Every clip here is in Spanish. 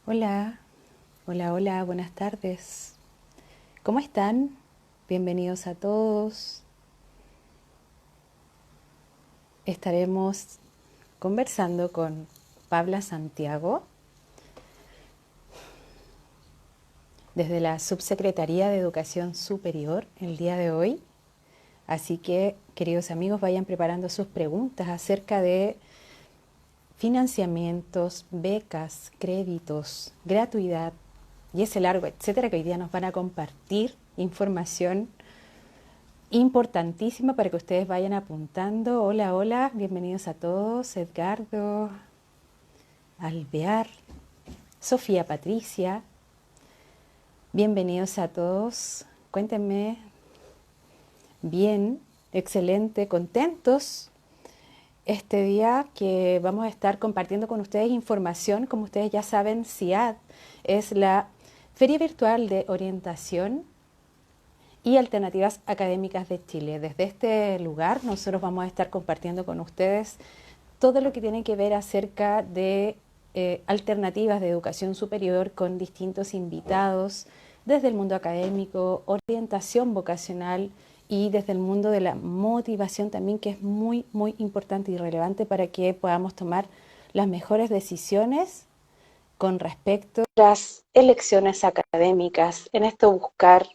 Hola, hola, buenas tardes. ¿Cómo están? Bienvenidos a todos. Estaremos conversando con Pabla Santiago desde la Subsecretaría de Educación Superior el día de hoy. Así que, queridos amigos, vayan preparando sus preguntas acerca de financiamientos, becas, créditos, gratuidad y ese largo, etcétera, que hoy día nos van a compartir información importantísima para que ustedes vayan apuntando. Hola, hola, bienvenidos a todos. Edgardo, Alvear, Sofía Patricia, bienvenidos a todos. Cuéntenme, bien, excelente, contentos este día que vamos a estar compartiendo con ustedes información. Como ustedes ya saben, CIAD es la Feria Virtual de Orientación y Alternativas Académicas de Chile. Desde este lugar nosotros vamos a estar compartiendo con ustedes todo lo que tiene que ver acerca de alternativas de educación superior con distintos invitados desde el mundo académico, orientación vocacional y desde el mundo de la motivación también, que es muy, muy importante y relevante para que podamos tomar las mejores decisiones con respecto a las elecciones académicas, en esto buscar,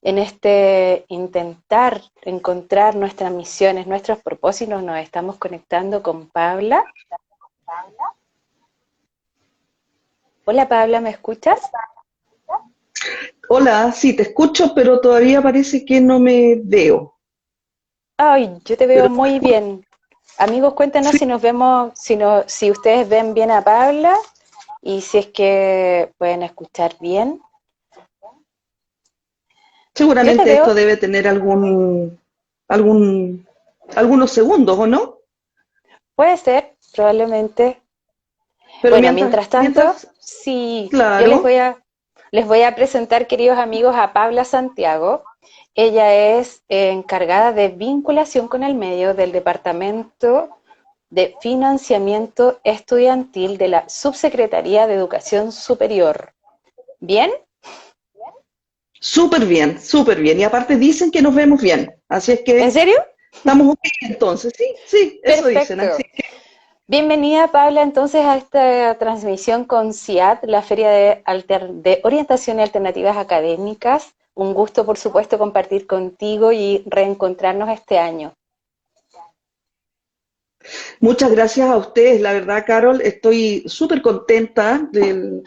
en este intentar encontrar nuestras misiones, nuestros propósitos. Nos estamos conectando con Paula. Hola Paula, ¿me escuchas? Hola, sí, te escucho, pero todavía parece que no me veo. Ay, yo te veo Pero muy bien. Amigos, cuéntenos sí, si nos vemos, si ustedes ven bien a Paula y si es que pueden escuchar bien. Yo te seguramente esto veo, debe tener algún, algunos segundos, ¿o no? puede ser, probablemente. Pero Bueno, mientras tanto, sí, yo claro, les voy a presentar, queridos amigos, a Paula Santiago. Ella es encargada de vinculación con el medio del Departamento de Financiamiento Estudiantil de la Subsecretaría de Educación Superior. ¿Bien? súper bien, súper bien. Y aparte dicen que nos vemos bien. Así es ¿En que serio? estamos ok entonces. Sí, sí, eso dicen. Así Perfecto. Bienvenida, Paula, entonces a esta transmisión con CIAT, la Feria de Orientación y Alternativas Académicas. Un gusto, por supuesto, compartir contigo y reencontrarnos este año. muchas gracias a ustedes, la verdad, Carol, estoy súper contenta de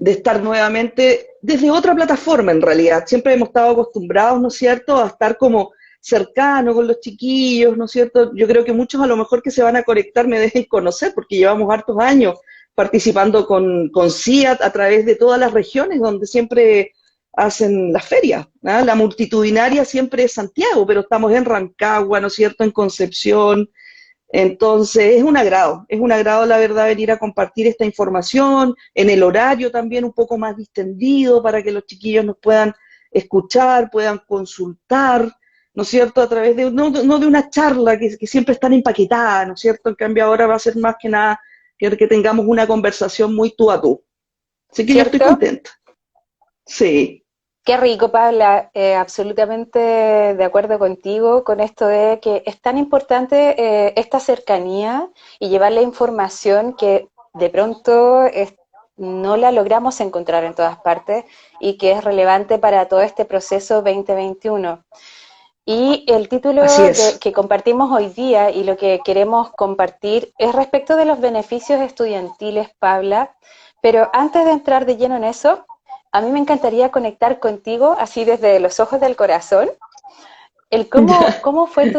estar nuevamente desde otra plataforma en realidad. Siempre hemos estado acostumbrados, ¿no es cierto?, a estar como cercano con los chiquillos, ¿no es cierto? Yo creo que muchos a lo mejor que se van a conectar me dejen conocer porque llevamos hartos años participando con CIAT a través de todas las regiones donde siempre hacen las ferias, ¿no? La multitudinaria siempre es Santiago, pero estamos en Rancagua, ¿no es cierto?, en Concepción, entonces, es un agrado la verdad venir a compartir esta información, en el horario también un poco más distendido para que los chiquillos nos puedan escuchar, puedan consultar, ¿no es cierto?, a través de, no de una charla que siempre es tan empaquetada, ¿no es cierto?, en cambio ahora va a ser más que nada que tengamos una conversación muy tú a tú. Así que yo estoy ¿Cierto? contenta. Sí, Qué rico, Paula. Absolutamente de acuerdo contigo con esto de que es tan importante esta cercanía y llevar la información que de pronto no la logramos encontrar en todas partes y que es relevante para todo este proceso 2021. Y el así título es. que compartimos hoy día y lo que queremos compartir es respecto de los beneficios estudiantiles, Paula. Pero antes de entrar de lleno en eso, a mí me encantaría conectar contigo, así desde los ojos del corazón, el cómo fue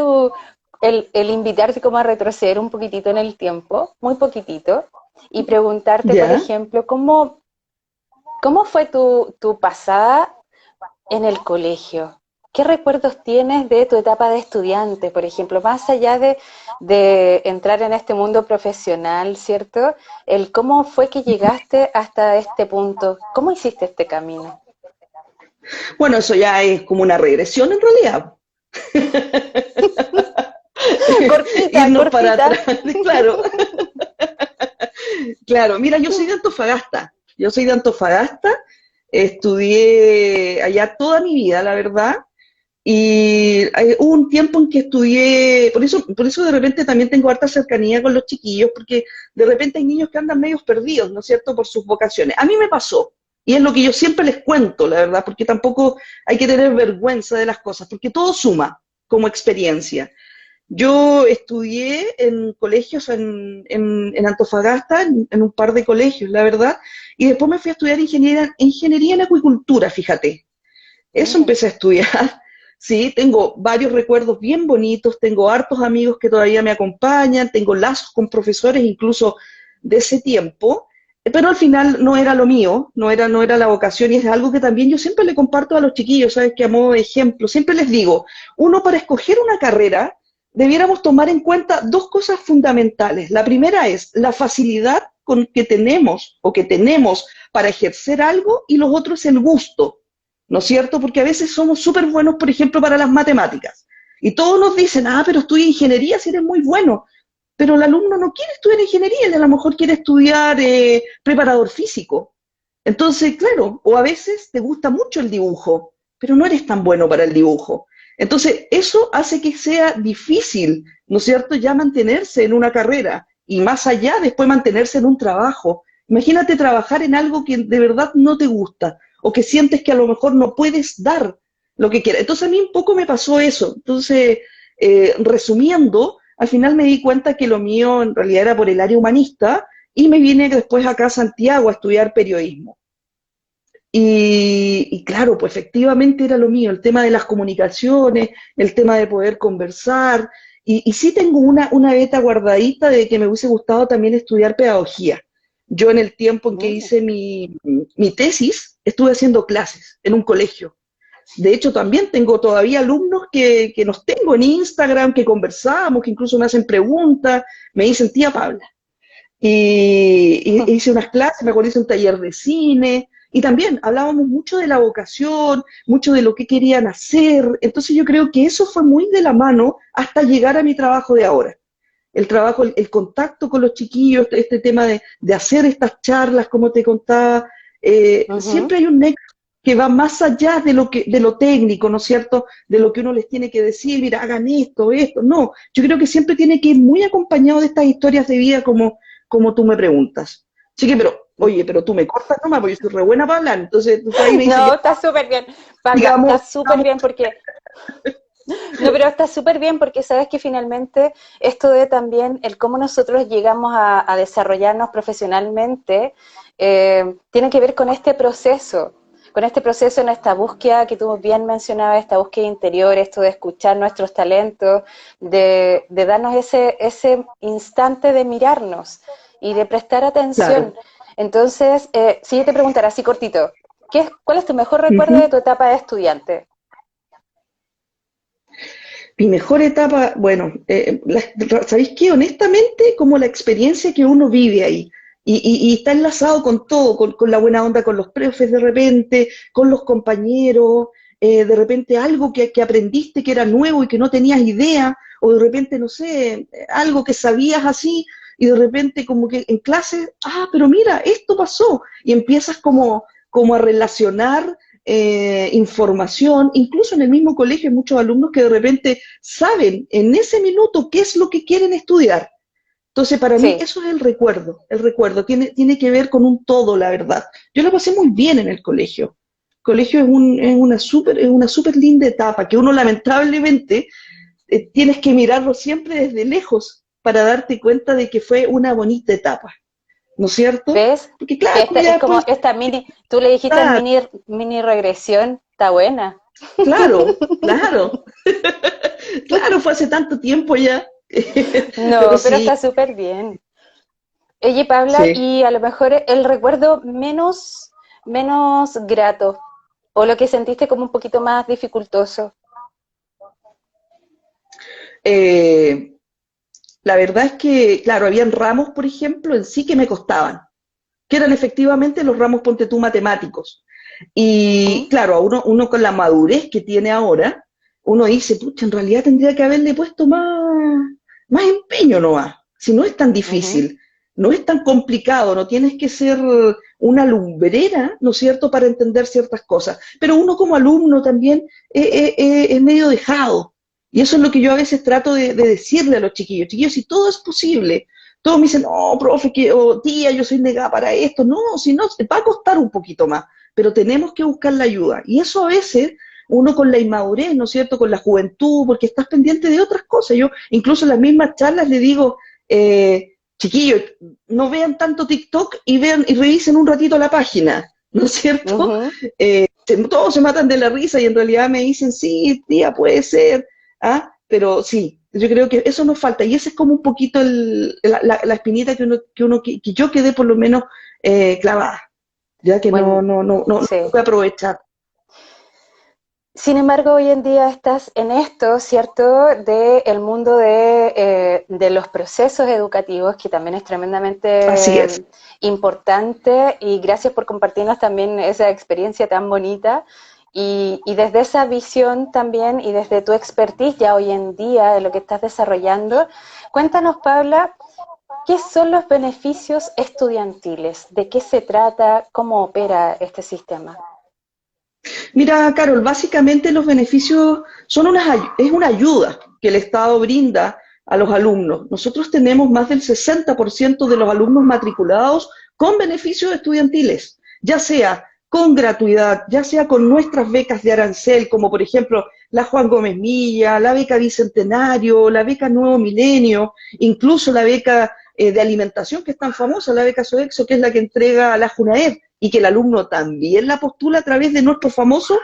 el invitarte como a retroceder un poquitito en el tiempo, muy poquitito, y preguntarte, por ¿Ya? ejemplo, cómo fue tu pasada en el colegio. ¿Qué recuerdos tienes de tu etapa de estudiante, por ejemplo, más allá de entrar en este mundo profesional, ¿cierto? El cómo fue que llegaste hasta este punto, cómo hiciste este camino. Bueno, eso ya es como una regresión en realidad. Cortita, Irnos para cortita. atrás, claro. Claro, mira, yo soy de Antofagasta. Yo soy de Antofagasta, estudié allá toda mi vida, la verdad, y hubo un tiempo en que estudié, por eso de repente también tengo harta cercanía con los chiquillos, porque de repente hay niños que andan medios perdidos, ¿no es cierto?, por sus vocaciones. A mí me pasó, y es lo que yo siempre les cuento, la verdad, porque tampoco hay que tener vergüenza de las cosas, porque todo suma como experiencia. Yo estudié en colegios en Antofagasta, en un par de colegios, la verdad, y después me fui a estudiar ingeniería en acuicultura, fíjate. Eso Mira. empecé a estudiar. Sí, tengo varios recuerdos bien bonitos, tengo hartos amigos que todavía me acompañan, tengo lazos con profesores incluso de ese tiempo, pero al final no era lo mío, no era la vocación y es algo que también yo siempre le comparto a los chiquillos, ¿sabes? Que a modo de ejemplo, siempre les digo, uno para escoger una carrera debiéramos tomar en cuenta dos cosas fundamentales. La primera es la facilidad con que tenemos o que tenemos para ejercer algo y los otros el gusto. ¿No es cierto? Porque a veces somos súper buenos, por ejemplo, para las matemáticas. Y todos nos dicen, ah, pero estudia ingeniería si eres muy bueno. Pero el alumno no quiere estudiar ingeniería, él a lo mejor quiere estudiar preparador físico. Entonces, claro, o a veces te gusta mucho el dibujo, pero no eres tan bueno para el dibujo. Entonces, eso hace que sea difícil, ¿no es cierto?, ya mantenerse en una carrera y más allá después mantenerse en un trabajo. Imagínate trabajar en algo que de verdad no te gusta o que sientes que a lo mejor no puedes dar lo que quieras. Entonces a mí un poco me pasó eso. Entonces, resumiendo, al final me di cuenta que lo mío en realidad era por el área humanista y me vine después acá a Santiago a estudiar periodismo. Y claro, pues efectivamente era lo mío, el tema de las comunicaciones, el tema de poder conversar. Y sí tengo una beta guardadita de que me hubiese gustado también estudiar pedagogía. Yo en el tiempo en que Mira. hice mi tesis estuve haciendo clases en un colegio. De hecho, también tengo todavía alumnos que los tengo en Instagram, que conversamos, que incluso me hacen preguntas, me dicen, tía Pabla, y hice unas clases, me acuerdo hice un taller de cine, y también hablábamos mucho de la vocación, mucho de lo que querían hacer, entonces yo creo que eso fue muy de la mano hasta llegar a mi trabajo de ahora. El trabajo, el contacto con los chiquillos, este tema de hacer estas charlas, como te contaba, Ujú. siempre hay un nexo que va más allá de lo técnico, ¿no es cierto? De lo que uno les tiene que decir, mira, hagan esto, esto. No, yo creo que siempre tiene que ir muy acompañado de estas historias de vida como tú me preguntas. Así que, pero, oye, pero tú me cortas nomás, porque yo soy re buena para hablar. Entonces, tú ahí me dices, ya, No, está súper bien, Pabla, está digamos, súper digamos, bien porque no, pero está súper bien porque sabes que finalmente esto de también el cómo nosotros llegamos a desarrollarnos profesionalmente tiene que ver con este proceso en esta búsqueda que tú bien mencionabas, esta búsqueda interior, esto de escuchar nuestros talentos, de darnos ese instante de mirarnos y de prestar atención. claro. Entonces, si yo te preguntara así cortito, ¿cuál es tu mejor recuerdo de Ujú. tu etapa de estudiante? Mi mejor etapa, bueno, ¿sabéis qué? Honestamente, como la experiencia que uno vive ahí. Y está enlazado con todo, con la buena onda con los profes de repente, con los compañeros, de repente algo que aprendiste que era nuevo y que no tenías idea, o de repente, no sé, algo que sabías así, y de repente como que en clase, ah, pero mira, esto pasó, y empiezas como a relacionar información, incluso en el mismo colegio hay muchos alumnos que de repente saben en ese minuto qué es lo que quieren estudiar. Entonces, para mí Sí. eso es el recuerdo, tiene que ver con un todo, la verdad. Yo la pasé muy bien en el colegio. El colegio es una super linda etapa que uno lamentablemente tienes que mirarlo siempre desde lejos para darte cuenta de que fue una bonita etapa, ¿no es cierto? ¿Ves? Porque Que claro, esta es ya como después, esta tú le dijiste mini regresión, está buena. claro, claro, claro, fue hace tanto tiempo ya. Pero No, pero sí, está súper bien. Oye, Paula, sí. y a lo mejor el recuerdo menos grato, o lo que sentiste como un poquito más dificultoso. Eh, la verdad es que, claro, habían ramos, por ejemplo, en sí que me costaban, que eran efectivamente los ramos, ponte tú, matemáticos. Y ¿Mm? claro, uno con la madurez que tiene ahora, uno dice, pucha, en realidad tendría que haberle puesto más empeño nomás, si no es tan Ujú. difícil, no es tan complicado, no tienes que ser una lumbrera, ¿no es cierto?, para entender ciertas cosas. Pero uno como alumno también es medio dejado. Y eso es lo que yo a veces trato de decirle a los chiquillos. Chiquillos, si todo es posible, todos me dicen, no, profe, o tía, yo soy negada para esto. No, si no, te va a costar un poquito más, pero tenemos que buscar la ayuda. Y eso a veces uno con la inmadurez, ¿no es cierto?, con la juventud, porque estás pendiente de otras cosas. Yo incluso en las mismas charlas le digo, chiquillos, no vean tanto TikTok y vean y revisen un ratito la página, ¿no es cierto? Ujú. Todos se matan de la risa y en realidad me dicen, sí, tía, puede ser, ¿ah? Pero sí, yo creo que eso nos falta y ese es como un poquito la espinita que yo quedé por lo menos clavada, ya que Bueno, no sí. pude aprovechar. Sin embargo, hoy en día estás en esto, ¿cierto?, del mundo de los procesos educativos, que también es Así es. tremendamente importante, y gracias por compartirnos también esa experiencia tan bonita. Y desde esa visión también y desde tu expertise ya hoy en día de lo que estás desarrollando, cuéntanos, Paula, ¿qué son los beneficios estudiantiles? ¿De qué se trata? ¿Cómo opera este sistema? Mira, Carol, básicamente los beneficios son es una ayuda que el Estado brinda a los alumnos. Nosotros tenemos más del 60% de los alumnos matriculados con beneficios estudiantiles, ya sea con gratuidad, ya sea con nuestras becas de arancel, como por ejemplo la Juan Gómez Milla, la beca Bicentenario, la beca Nuevo Milenio, incluso la beca de alimentación que es tan famosa, la beca Sodexo, que es la que entrega la Junaed y que el alumno también la postula a través de nuestro famoso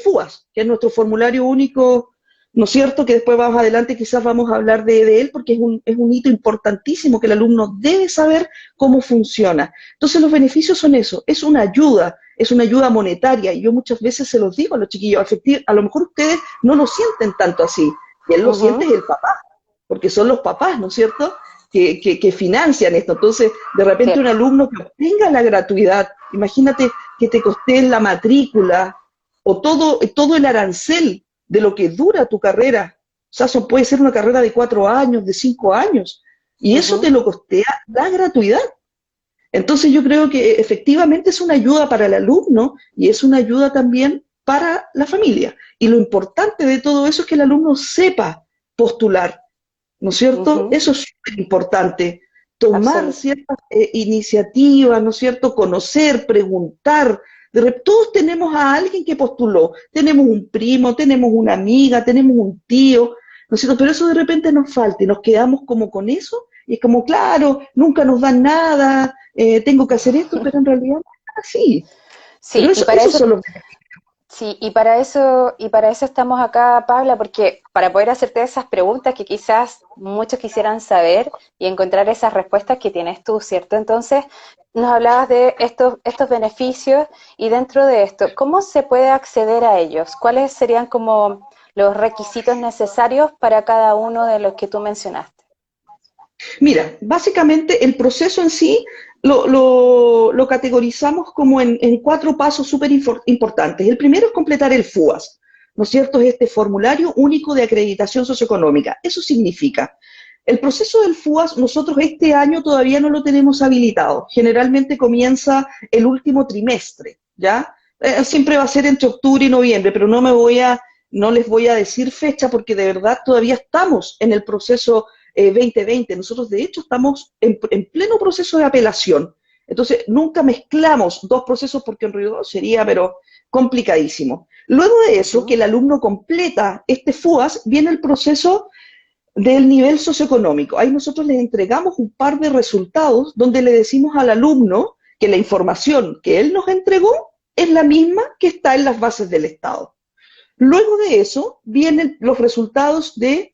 FUAS, que es nuestro formulario único, ¿no es cierto? Que después más adelante quizás vamos a hablar de él, porque es un hito importantísimo que el alumno debe saber cómo funciona. Entonces los beneficios son eso, es una ayuda monetaria, y yo muchas veces se los digo a los chiquillos, a lo mejor ustedes no lo sienten tanto así, y él lo siente Ujú. es el papá, porque son los papás, ¿no es cierto?, que financian esto. Entonces, de repente Sí. un alumno que obtenga la gratuidad, imagínate que te coste la matrícula o todo el arancel de lo que dura tu carrera. O sea, eso puede ser una carrera de 4 años, de 5 años, y eso te Ujú. lo costea la gratuidad. Entonces yo creo que efectivamente es una ayuda para el alumno y es una ayuda también para la familia. Y lo importante de todo eso es que el alumno sepa postular, ¿no es cierto? Ujú. Eso es súper importante, tomar Absoluto. ciertas iniciativas, ¿no es cierto? Conocer, preguntar. Todos tenemos a alguien que postuló, tenemos un primo, tenemos una amiga, tenemos un tío, ¿no es cierto? Pero eso de repente nos falta y nos quedamos como con eso y es como, claro, nunca nos dan nada, tengo que hacer esto, pero en realidad no es así. Pero Sí, y para eso eso, son los... sí, y para eso estamos acá, Paula, porque para poder hacerte esas preguntas que quizás muchos quisieran saber y encontrar esas respuestas que tienes tú, ¿cierto? Entonces, nos hablabas de estos beneficios y dentro de esto, ¿cómo se puede acceder a ellos? ¿Cuáles serían como los requisitos necesarios para cada uno de los que tú mencionaste? Mira, básicamente el proceso en sí lo categorizamos como en 4 pasos súper importantes. El primero es completar el FUAS, ¿no es cierto? Es este formulario único de acreditación socioeconómica. Eso significa, el proceso del FUAS nosotros este año todavía no lo tenemos habilitado. Generalmente comienza el último trimestre, ¿ya? Siempre va a ser entre octubre y noviembre, pero no les voy a decir fecha porque de verdad todavía estamos en el proceso 2020. Nosotros, de hecho, estamos en pleno proceso de apelación. Entonces, nunca mezclamos dos procesos porque en realidad sería, pero complicadísimo. Luego de eso, que Ujú. el alumno completa este FUAS, viene el proceso del nivel socioeconómico. Ahí nosotros les entregamos un par de resultados donde le decimos al alumno que la información que él nos entregó es la misma que está en las bases del Estado. Luego de eso vienen los resultados de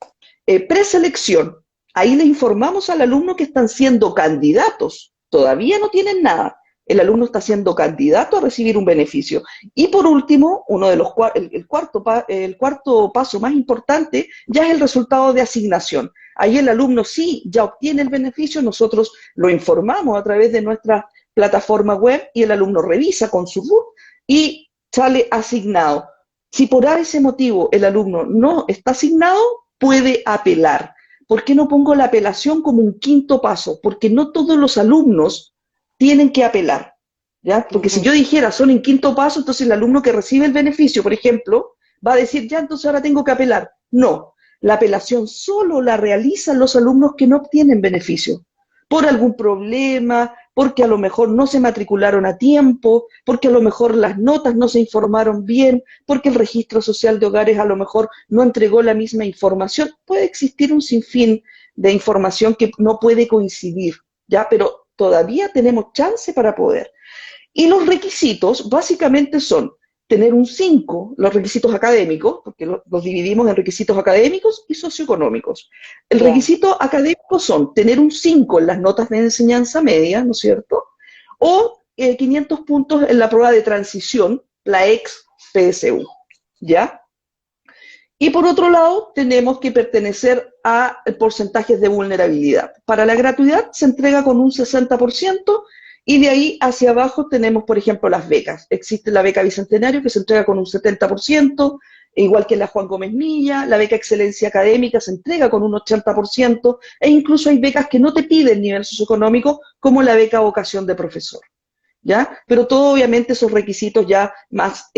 preselección. Ahí le informamos al alumno que están siendo candidatos, todavía no tienen nada. El alumno está siendo candidato a recibir un beneficio. Y por último, el cuarto paso más importante ya es el resultado de asignación. Ahí el alumno sí ya obtiene el beneficio, nosotros lo informamos a través de nuestra plataforma web y el alumno revisa con su RUT y sale asignado. Si por ese motivo el alumno no está asignado, puede apelar. ¿Por qué no pongo la apelación como un quinto paso? Porque no todos los alumnos tienen que apelar. ¿ya? Porque si Ujú. yo dijera son en quinto paso, entonces el alumno que recibe el beneficio, por ejemplo, va a decir, ya, entonces ahora tengo que apelar. No, la apelación solo la realizan los alumnos que no obtienen beneficio, por algún problema, porque a lo mejor no se matricularon a tiempo, porque a lo mejor las notas no se informaron bien, porque el registro social de hogares a lo mejor no entregó la misma información. Puede existir un sinfín de información que no puede coincidir, ¿ya? Pero todavía tenemos chance para poder. Y los requisitos básicamente son tener un 5, los requisitos académicos, porque los dividimos en requisitos académicos y socioeconómicos. El Ya. requisito académico son tener un 5 en las notas de enseñanza media, ¿no es cierto? O 500 puntos en la prueba de transición, la ex PSU, ¿ya? Y por otro lado, tenemos que pertenecer a porcentajes de vulnerabilidad. Para la gratuidad se entrega con un 60% y de ahí hacia abajo tenemos, por ejemplo, las becas. Existe la beca Bicentenario que se entrega con un 70%, igual que la Juan Gómez Milla, la beca Excelencia Académica se entrega con un 80%, e incluso hay becas que no te piden nivel socioeconómico, como la beca Vocación de Profesor. ¿Ya? Pero todo obviamente esos requisitos ya más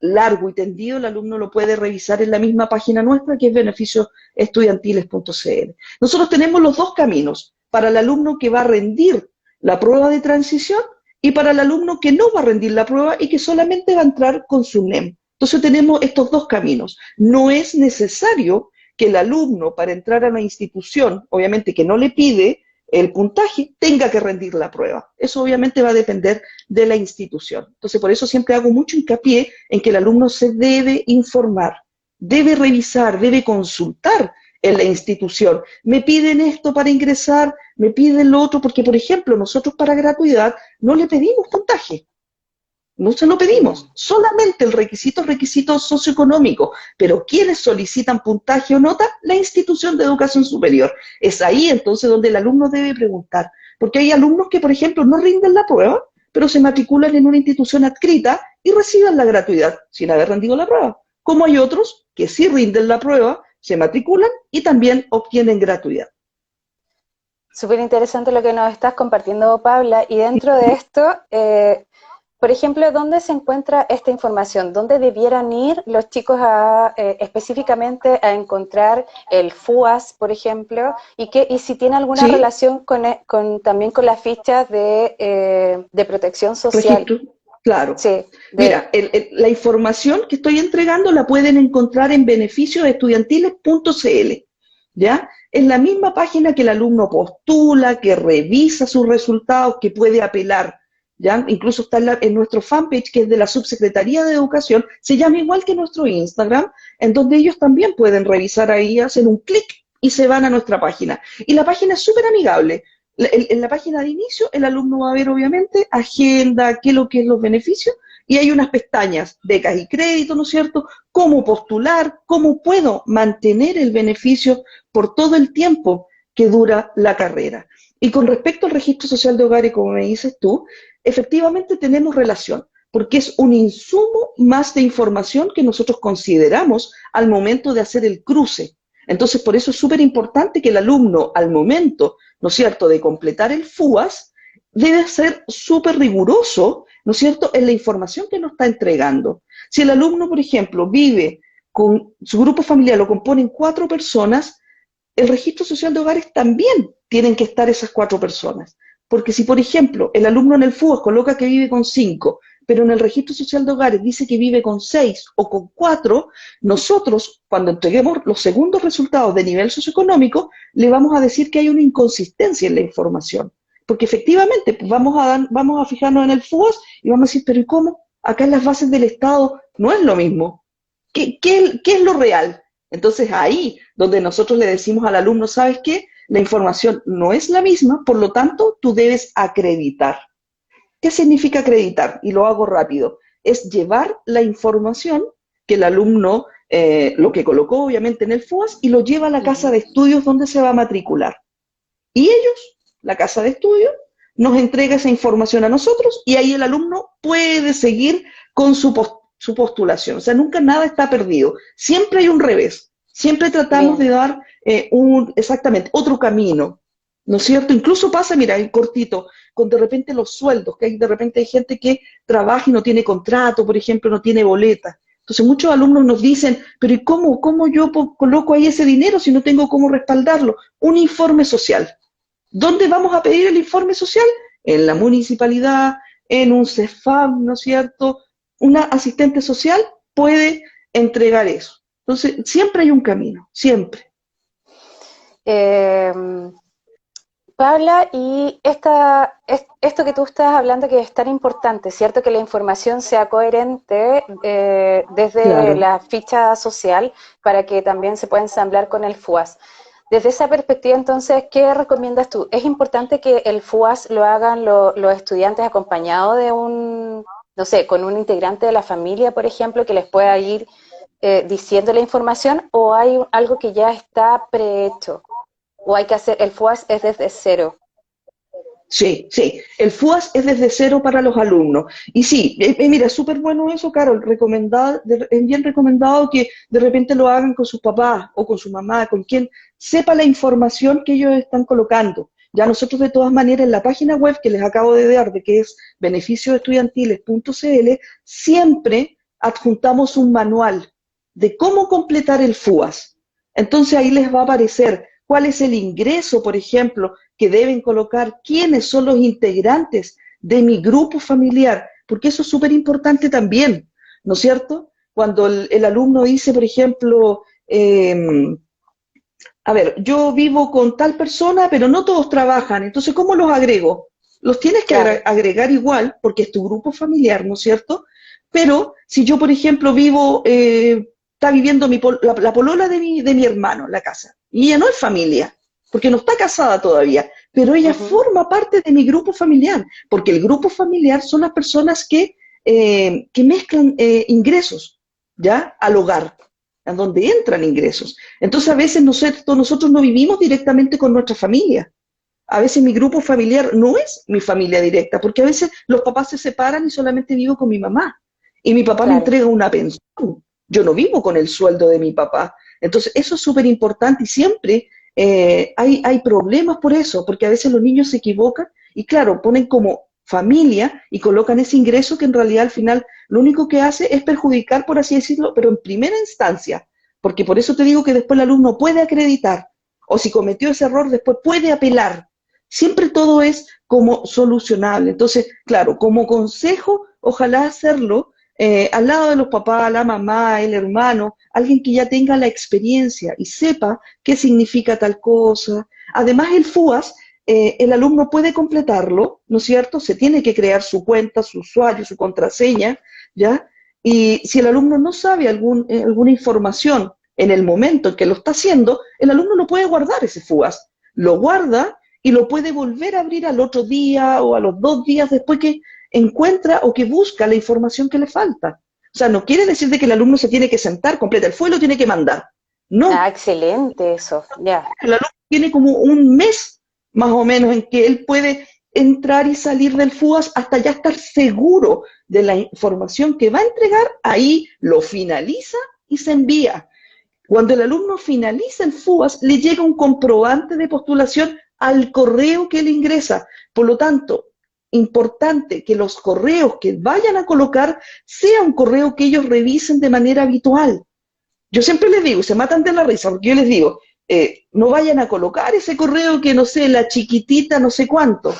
largo y tendido, el alumno lo puede revisar en la misma página nuestra que es beneficiosestudiantiles.cl. Nosotros tenemos los dos caminos, para el alumno que va a rendir la prueba de transición y para el alumno que no va a rendir la prueba y que solamente va a entrar con su NEM. Entonces tenemos estos dos caminos. No es necesario que el alumno para entrar a la institución, obviamente que no le pide el puntaje, tenga que rendir la prueba. Eso obviamente va a depender de la institución. Entonces, por eso siempre hago mucho hincapié en que el alumno se debe informar, debe revisar, debe consultar en la institución. Me piden esto para ingresar, me piden lo otro, porque, por ejemplo, nosotros para gratuidad no le pedimos puntaje. No se lo pedimos, Ya. solamente el requisito es requisito socioeconómico, pero quienes solicitan puntaje o nota, la institución de educación superior. Es ahí entonces donde el alumno debe preguntar, porque hay alumnos que, por ejemplo, no rinden la prueba, pero se matriculan en una institución adscrita y reciben la gratuidad sin haber rendido la prueba. Como hay otros que sí rinden la prueba, se matriculan y también obtienen gratuidad. Súper interesante lo que nos estás compartiendo, Paula. Y dentro de esto, por ejemplo, ¿dónde se encuentra esta información? ¿Dónde debieran ir los chicos específicamente a encontrar el FUAS, por ejemplo? Y si tiene alguna ¿Sí? relación también con las fichas de protección social. Registro, claro. Sí, Mira, la información que estoy entregando la pueden encontrar en beneficiosestudiantiles.cl, ¿ya? Es la misma página que el alumno postula, que revisa sus resultados, que puede apelar, ¿ya? Incluso está en nuestro fanpage, que es de la Subsecretaría de Educación, se llama igual que nuestro Instagram, en donde ellos también pueden revisar ahí, hacen un clic y se van a nuestra página. Y la página es súper amigable. En la página de inicio, el alumno va a ver, obviamente, agenda, qué es lo que es los beneficios, y hay unas pestañas, becas y créditos, ¿no es cierto? Cómo postular, cómo puedo mantener el beneficio por todo el tiempo que dura la carrera. Y con respecto al registro social de hogares, como me dices tú, efectivamente tenemos relación, porque es un insumo más de información que nosotros consideramos al momento de hacer el cruce. Entonces, por eso es súper importante que el alumno, al momento, ¿no es cierto?, de completar el FUAS, debe ser súper riguroso, ¿no es cierto?, en la información que nos está entregando. Si el alumno, por ejemplo, vive con su grupo familiar, lo componen 4 personas, el registro social de hogares también tienen que estar esas 4 personas. Porque si, por ejemplo, el alumno en el FUAS coloca que vive con 5, pero en el registro social de hogares dice que vive con 6 o con 4, nosotros, cuando entreguemos los segundos resultados de nivel socioeconómico, le vamos a decir que hay una inconsistencia en la información. Porque efectivamente, pues vamos a fijarnos en el FUAS y vamos a decir, pero ¿y cómo? Acá en las bases del Estado no es lo mismo. ¿Qué es lo real? Entonces ahí donde nosotros le decimos al alumno, ¿sabes qué? La información no es la misma, por lo tanto, tú debes acreditar. ¿Qué significa acreditar? Y lo hago rápido. Es llevar la información que el alumno, lo que colocó obviamente en el FUAS, y lo lleva a la casa de ujú. estudios donde se va a matricular. Y ellos, la casa de estudios, nos entrega esa información a nosotros y ahí el alumno puede seguir con su postulación. O sea, nunca nada está perdido. Siempre hay un revés. Siempre tratamos de Bien. dar exactamente otro camino. ¿no es cierto? Incluso pasa, mira, en cortito, con de repente los sueldos, que hay, de repente hay gente que trabaja y no tiene contrato, por ejemplo, no tiene boleta. Entonces muchos alumnos nos dicen, pero ¿y cómo yo coloco ahí ese dinero si no tengo cómo respaldarlo? Un informe social. ¿Dónde vamos a pedir el informe social? En la municipalidad, en un CEFAM, ¿no es cierto? Una asistente social puede entregar eso. Entonces, siempre hay un camino, siempre. Eh, Paula, y esto que tú estás hablando que es tan importante, ¿cierto? Que la información sea coherente desde Claro. la ficha social para que también se pueda ensamblar con el FUAS. Desde esa perspectiva, entonces, ¿qué recomiendas tú? ¿Es importante que el FUAS lo hagan los estudiantes acompañados de no sé, con un integrante de la familia, por ejemplo, que les pueda ir diciendo la información, o hay algo que ya está prehecho? ¿O hay que hacer, el FUAS es desde cero? Sí, sí. El FUAS es desde cero para los alumnos. Y sí, mira, súper bueno eso, Carol. Es bien recomendado que de repente lo hagan con sus papás o con su mamá, con quien sepa la información que ellos están colocando. Ya nosotros de todas maneras en la página web que les acabo de dar, de que es beneficiosestudiantiles.cl, siempre adjuntamos un manual de cómo completar el FUAS. Entonces ahí les va a aparecer cuál es el ingreso, por ejemplo, que deben colocar, quiénes son los integrantes de mi grupo familiar, porque eso es súper importante también, ¿no es cierto? Cuando el alumno dice, por ejemplo, a ver, yo vivo con tal persona, pero no todos trabajan, entonces, ¿cómo los agrego? Los tienes que Claro. agregar igual, porque es tu grupo familiar, ¿no es cierto? Pero si yo, por ejemplo, está viviendo la polola de mi hermano en la casa, y ella no es familia, porque no está casada todavía, pero ella Ujú. forma parte de mi grupo familiar, porque el grupo familiar son las personas que mezclan ingresos, ¿ya? Al hogar, a donde entran ingresos. Entonces, a veces nosotros no vivimos directamente con nuestra familia. A veces mi grupo familiar no es mi familia directa, porque a veces los papás se separan y solamente vivo con mi mamá. Y mi papá me Claro. entrega una pensión. Yo no vivo con el sueldo de mi papá. Entonces, eso es súper importante y siempre hay problemas por eso, porque a veces los niños se equivocan y, claro, ponen como familia y colocan ese ingreso que en realidad al final lo único que hace es perjudicar, por así decirlo, pero en primera instancia, porque por eso te digo que después el alumno puede acreditar, o si cometió ese error, después puede apelar. Siempre todo es como solucionable. Entonces, claro, como consejo, ojalá hacerlo al lado de los papás, la mamá, el hermano, alguien que ya tenga la experiencia y sepa qué significa tal cosa. Además, el FUAS, el alumno puede completarlo, ¿no es cierto? Se tiene que crear su cuenta, su usuario, su contraseña, ¿ya? Y si el alumno no sabe alguna información en el momento en que lo está haciendo, el alumno no puede guardar ese FUAS. Lo guarda y lo puede volver a abrir al otro día o a los 2 días después que encuentra o que busca la información que le falta. O sea, no quiere decir de que el alumno se tiene que sentar, completa el FUE, lo tiene que mandar. Ah, No, excelente eso, ya. el alumno tiene como un mes más o menos en que él puede entrar y salir del FUAS hasta ya estar seguro de la información que va a entregar, ahí lo finaliza y se envía. Cuando el alumno finaliza el FUAS, le llega un comprobante de postulación al correo que él ingresa. Por lo tanto, importante que los correos que vayan a colocar sea un correo que ellos revisen de manera habitual. Yo siempre les digo, se matan de la risa, porque yo les digo, no vayan a colocar ese correo que no sé, la chiquitita no sé cuánto,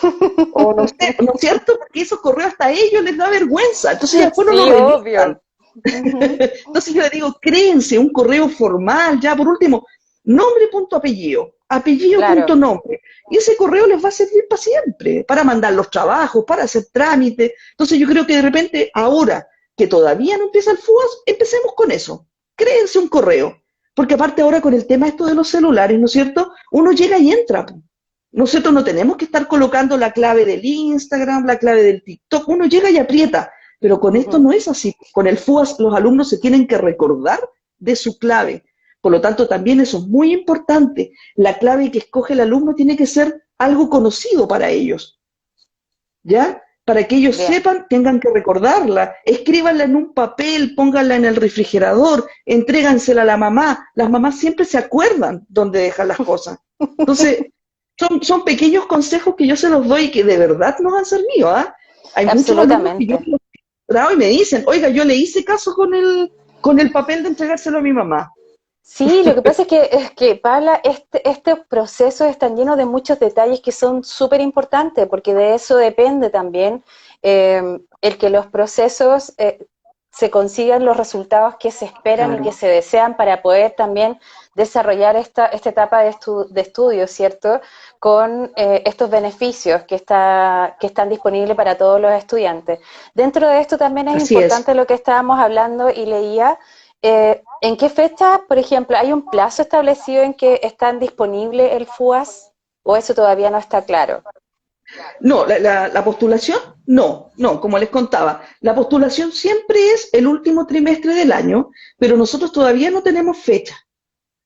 o no sé, ¿no es cierto? Porque esos correos hasta a ellos les da vergüenza, entonces después no lo Sí, revisan. obvio. Ujú. Entonces yo le digo, créense un correo formal, ya por último, nombre punto apellido, apellido punto Claro. nombre. Y ese correo les va a servir para siempre, para mandar los trabajos, para hacer trámites. Entonces yo creo que de repente, ahora que todavía no empieza el FUAS, empecemos con eso. Créense un correo. Porque aparte ahora con el tema esto de los celulares, ¿no es cierto? Uno llega y entra. Nosotros no tenemos que estar colocando la clave del Instagram, la clave del TikTok. Uno llega y aprieta. Pero con esto Ujú. no es así. Con el FUAS los alumnos se tienen que recordar de su clave. Por lo tanto, también eso es muy importante. La clave que escoge el alumno tiene que ser algo conocido para ellos, ¿ya? Para que ellos Bien. sepan, tengan que recordarla, escríbanla en un papel, pónganla en el refrigerador, entrégansela a la mamá. Las mamás siempre se acuerdan dónde dejan las cosas. Entonces, son pequeños consejos que yo se los doy y que de verdad nos han servido, ¿ah? Hay muchos alumnos que yo Absolutamente. los he mostrado y me dicen, oiga, yo le hice caso con el papel de entregárselo a mi mamá. Sí, lo que pasa es que Paula, este proceso está lleno de muchos detalles que son súper importantes, porque de eso depende también el que los procesos se consigan los resultados que se esperan y que Claro, se desean para poder también desarrollar esta etapa de estudio, ¿cierto? Con estos beneficios que están disponibles para todos los estudiantes. Dentro de esto también es así es. importante lo que estábamos hablando y leía. ¿En qué fecha, por ejemplo, hay un plazo establecido en que están disponible el FUAS o eso todavía no está claro? No, la postulación, no, como les contaba, la postulación siempre es el último trimestre del año, pero nosotros todavía no tenemos fecha.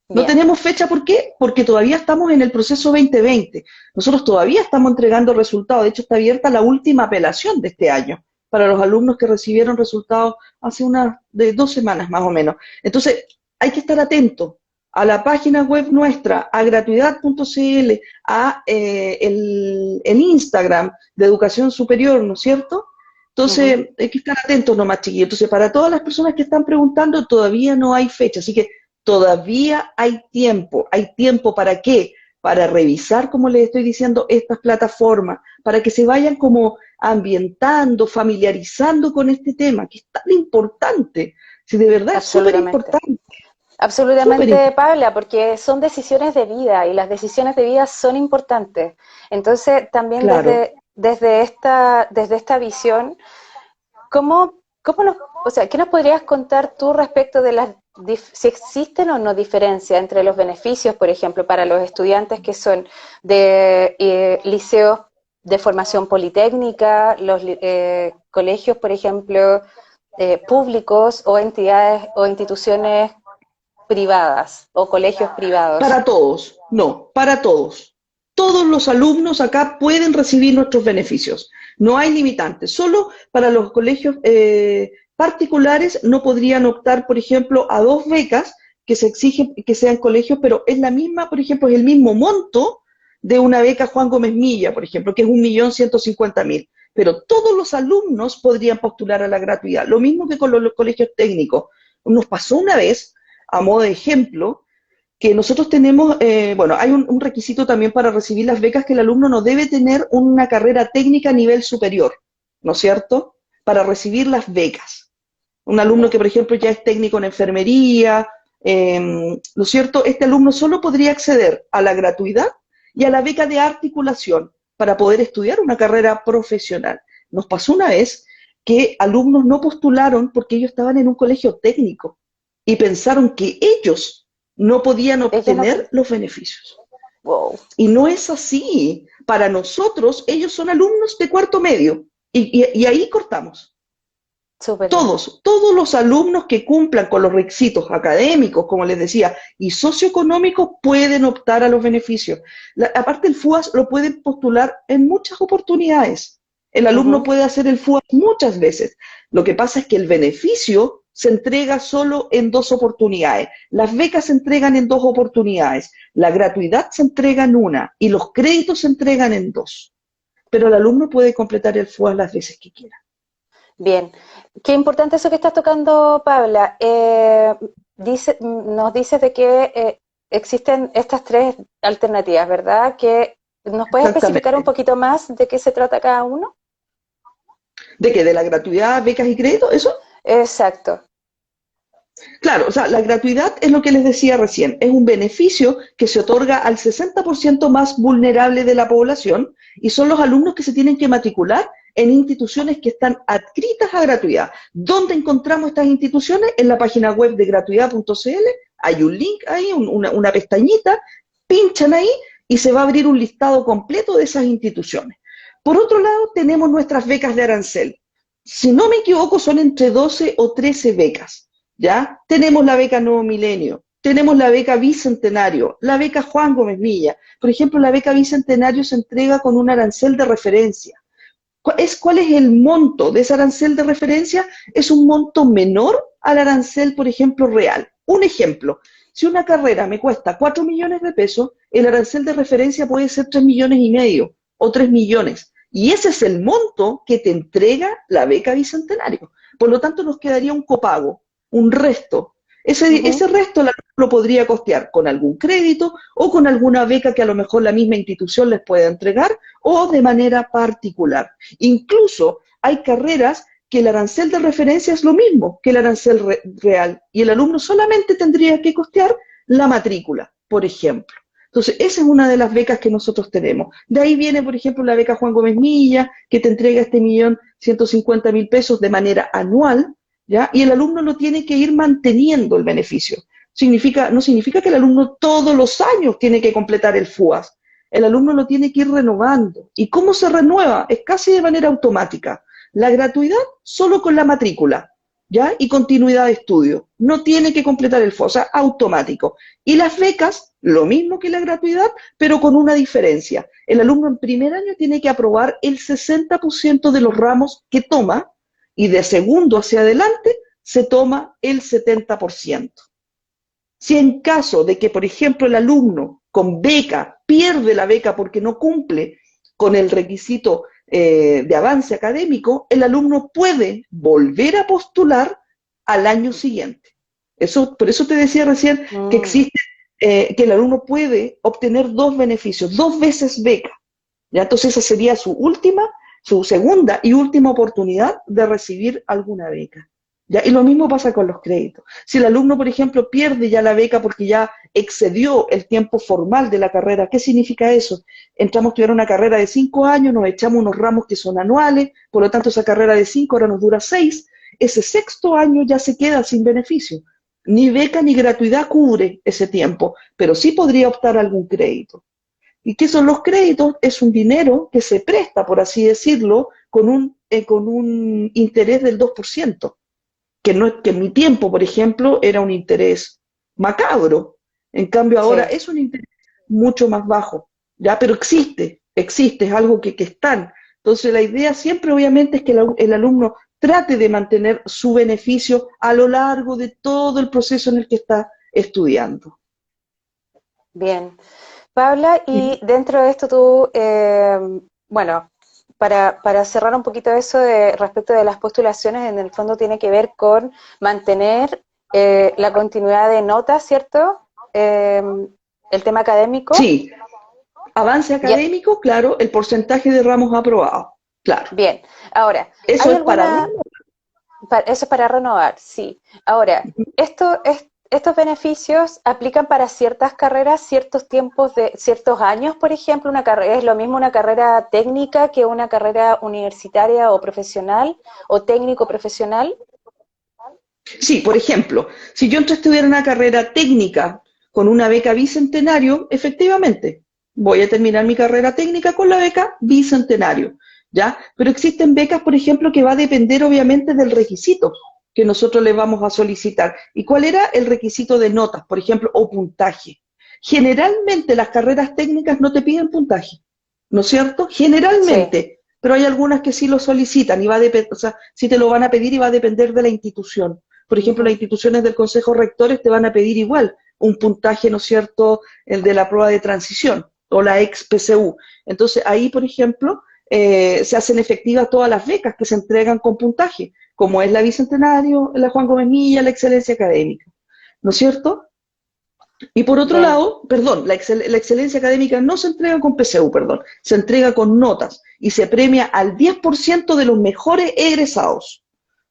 No Bien, tenemos fecha, ¿por qué? Porque todavía estamos en el proceso 2020. Nosotros todavía estamos entregando resultados. De hecho, está abierta la última apelación de este año para los alumnos que recibieron resultados hace unas de 2 semanas más o menos. Entonces, hay que estar atento a la página web nuestra, a gratuidad.cl, a el Instagram de Educación Superior, ¿no es cierto? ujú, Entonces, hay que estar atentos nomás, chiquillos. Entonces, para todas las personas que están preguntando, todavía no hay fecha. Así que todavía ¿hay tiempo para qué? Para revisar, como les estoy diciendo, estas plataformas, para que se vayan como ambientando, familiarizando con este tema, que es tan importante, si de verdad es absolutamente. súper Absolutamente, importante. Paula, porque son decisiones de vida y las decisiones de vida son importantes. Entonces, también Claro. desde esta visión, ¿cómo o sea, qué nos podrías contar tú respecto de si existen o no diferencias entre los beneficios, por ejemplo, para los estudiantes que son de liceos de formación politécnica, colegios, por ejemplo, públicos o entidades o instituciones privadas o colegios privados? Para todos, no, para todos. Todos los alumnos acá pueden recibir nuestros beneficios. No hay limitantes. Solo para los colegios particulares no podrían optar, por ejemplo, a 2 becas que se exigen que sean colegios, pero es la misma, por ejemplo, es el mismo monto de una beca Juan Gómez Milla, por ejemplo, que es 1.150.000. Pero todos los alumnos podrían postular a la gratuidad. Lo mismo que con los colegios técnicos. Nos pasó una vez, a modo de ejemplo, que nosotros tenemos, bueno, hay un requisito también para recibir las becas que el alumno no debe tener una carrera técnica a nivel superior, ¿no es cierto? Para recibir las becas. Un alumno Bien. que, por ejemplo, ya es técnico en enfermería, ¿no es cierto? Este alumno solo podría acceder a la gratuidad y a la beca de articulación para poder estudiar una carrera profesional. Nos pasó una vez que alumnos no postularon porque ellos estaban en un colegio técnico y pensaron que ellos no podían Ella no obtener puede. los beneficios. Wow, Y no es así. Para nosotros, ellos son alumnos de cuarto medio y ahí cortamos. súper bien. Todos los alumnos que cumplan con los requisitos académicos, como les decía, y socioeconómicos pueden optar a los beneficios. Aparte, el FUAS lo pueden postular en muchas oportunidades. El alumno Ujú. puede hacer el FUAS muchas veces. Lo que pasa es que el beneficio se entrega solo en 2 oportunidades. Las becas se entregan en 2 oportunidades. La gratuidad se entrega en una y los créditos se entregan en 2. Pero el alumno puede completar el FUAS las veces que quiera. Bien, qué importante eso que estás tocando, Paula. Nos dices de que existen estas tres alternativas, ¿verdad? Que ¿nos puedes especificar un Exactamente. poquito más de qué se trata cada uno? ¿De qué? ¿De la gratuidad, becas y créditos? ¿Eso? Exacto. Claro, o sea, la gratuidad es lo que les decía recién, es un beneficio que se otorga al 60% más vulnerable de la población y son los alumnos que se tienen que matricular en instituciones que están adscritas a gratuidad. ¿Dónde encontramos estas instituciones? En la página web de gratuidad.cl, hay un link ahí, una pestañita, pinchan ahí y se va a abrir un listado completo de esas instituciones. Por otro lado, tenemos nuestras becas de arancel. Si no me equivoco, son entre 12 o 13 becas. ¿Ya? Tenemos la beca Nuevo Milenio, tenemos la beca Bicentenario, la beca Juan Gómez Milla. Por ejemplo, la beca Bicentenario se entrega con un arancel de referencia. ¿Cuál es el monto de ese arancel de referencia? Es un monto menor al arancel, por ejemplo, real. Un ejemplo, Si una carrera me cuesta 4 millones de pesos, el arancel de referencia puede ser 3,5 millones o 3 millones. Y ese es el monto que te entrega la beca Bicentenario. Por lo tanto, nos quedaría un copago, un resto. Ese Ujú. resto lo podría costear con algún crédito o con alguna beca que a lo mejor la misma institución les pueda entregar o de manera particular. Incluso hay carreras que el arancel de referencia es lo mismo que el arancel real y el alumno solamente tendría que costear la matrícula, por ejemplo. Entonces, esa es una de las becas que nosotros tenemos. De ahí viene, por ejemplo, la beca Juan Gómez Milla, que te entrega 1.150.000 pesos de manera anual, ¿ya? Y el alumno no tiene que ir manteniendo el beneficio. No significa que el alumno todos los años tiene que completar el FUAS. El alumno lo tiene que ir renovando. ¿Y cómo se renueva? Es casi de manera automática. La gratuidad solo con la matrícula, ¿ya? Y continuidad de estudio. No tiene que completar el FUAS, o sea, automático. Y las becas, lo mismo que la gratuidad, pero con una diferencia. El alumno en primer año tiene que aprobar el 60% de los ramos que toma y de segundo hacia adelante se toma el 70%. Si en caso de que, por ejemplo, el alumno con beca pierde la beca porque no cumple con el requisito de avance académico, el alumno puede volver a postular al año siguiente. Por eso te decía recién que Mm. existe, que el alumno puede obtener dos beneficios, dos veces beca. ¿Ya? Entonces esa sería su segunda y última oportunidad de recibir alguna beca. ¿Ya? Y lo mismo pasa con los créditos. Si el alumno, por ejemplo, pierde ya la beca porque ya excedió el tiempo formal de la carrera, ¿qué significa eso? Entramos a estudiar una carrera de 5 años, nos echamos unos ramos que son anuales, por lo tanto esa carrera de 5 ahora nos dura 6, ese sexto año ya se queda sin beneficio. Ni beca ni gratuidad cubre ese tiempo, pero sí podría optar a algún crédito. ¿Y qué son los créditos? Es un dinero que se presta, por así decirlo, con un interés del 2%, que, no, que en mi tiempo, por ejemplo, era un interés macabro. En cambio, ahora Sí. es un interés mucho más bajo, ¿ya? Pero existe, es algo que está. Entonces, la idea siempre, obviamente, es que el alumno trate de mantener su beneficio a lo largo de todo el proceso en el que está estudiando. Bien. Paula, y dentro de esto tú, bueno, para cerrar un poquito eso de respecto de las postulaciones, en el fondo tiene que ver con mantener la continuidad de notas, ¿cierto? Eh, el tema académico. Sí, avance Ya, académico, claro, el porcentaje de ramos aprobados, claro. bien. Ahora, Eso ¿hay es para alguna, eso es para renovar, sí. Ahora, estos beneficios aplican para ciertas carreras, ciertos tiempos de ciertos años, por ejemplo, una carrera es lo mismo una carrera técnica que una carrera universitaria o profesional o técnico profesional. Sí, por ejemplo, si yo entro a estudiar una carrera técnica con una beca bicentenario, efectivamente, voy a terminar mi carrera técnica con la beca bicentenario, ¿ya? Pero existen becas, por ejemplo, que va a depender obviamente del requisito que nosotros le vamos a solicitar. ¿Y cuál era el requisito de notas, por ejemplo, o puntaje? Generalmente las carreras técnicas no te piden puntaje, ¿no es cierto? Sí. Generalmente, pero hay algunas que sí lo solicitan y o sea, sí te lo van a pedir y va a depender de la institución. Por ejemplo, las Ujú. instituciones del Consejo Rectores te van a pedir igual un puntaje, ¿no es cierto?, el de la prueba de transición o la ex PCU. Entonces, ahí, por ejemplo, se hacen efectivas todas las becas que se entregan con puntaje, como es la Bicentenario, la Juan Gómez Milla, la Excelencia Académica, ¿no es cierto? Y por otro Bien. lado, perdón, la excelencia académica no se entrega con PSU, perdón, se entrega con notas y se premia al 10% de los mejores egresados,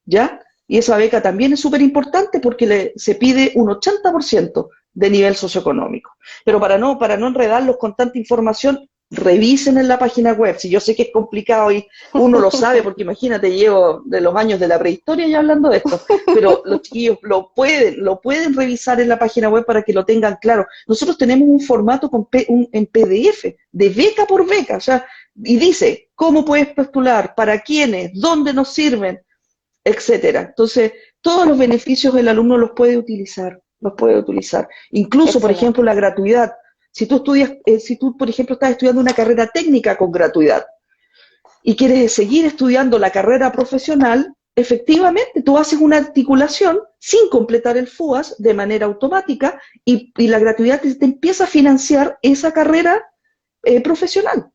¿ya? Y esa beca también es súper importante porque se pide un 80% de nivel socioeconómico. Pero para no enredarlos con tanta información, revisen en la página web. Si yo sé que es complicado y uno lo sabe, porque imagínate, llevo de los años de la prehistoria ya hablando de esto, pero los chiquillos lo pueden revisar en la página web para que lo tengan claro. Nosotros tenemos un formato en PDF, de beca por beca, o sea, y dice cómo puedes postular, para quiénes, dónde nos sirven, etcétera. Entonces, todos los beneficios el alumno los puede utilizar. Incluso, por ejemplo, Excelente. la gratuidad. Si tú, por ejemplo, estás estudiando una carrera técnica con gratuidad y quieres seguir estudiando la carrera profesional, efectivamente, tú haces una articulación sin completar el FUAS de manera automática y la gratuidad te empieza a financiar esa carrera profesional.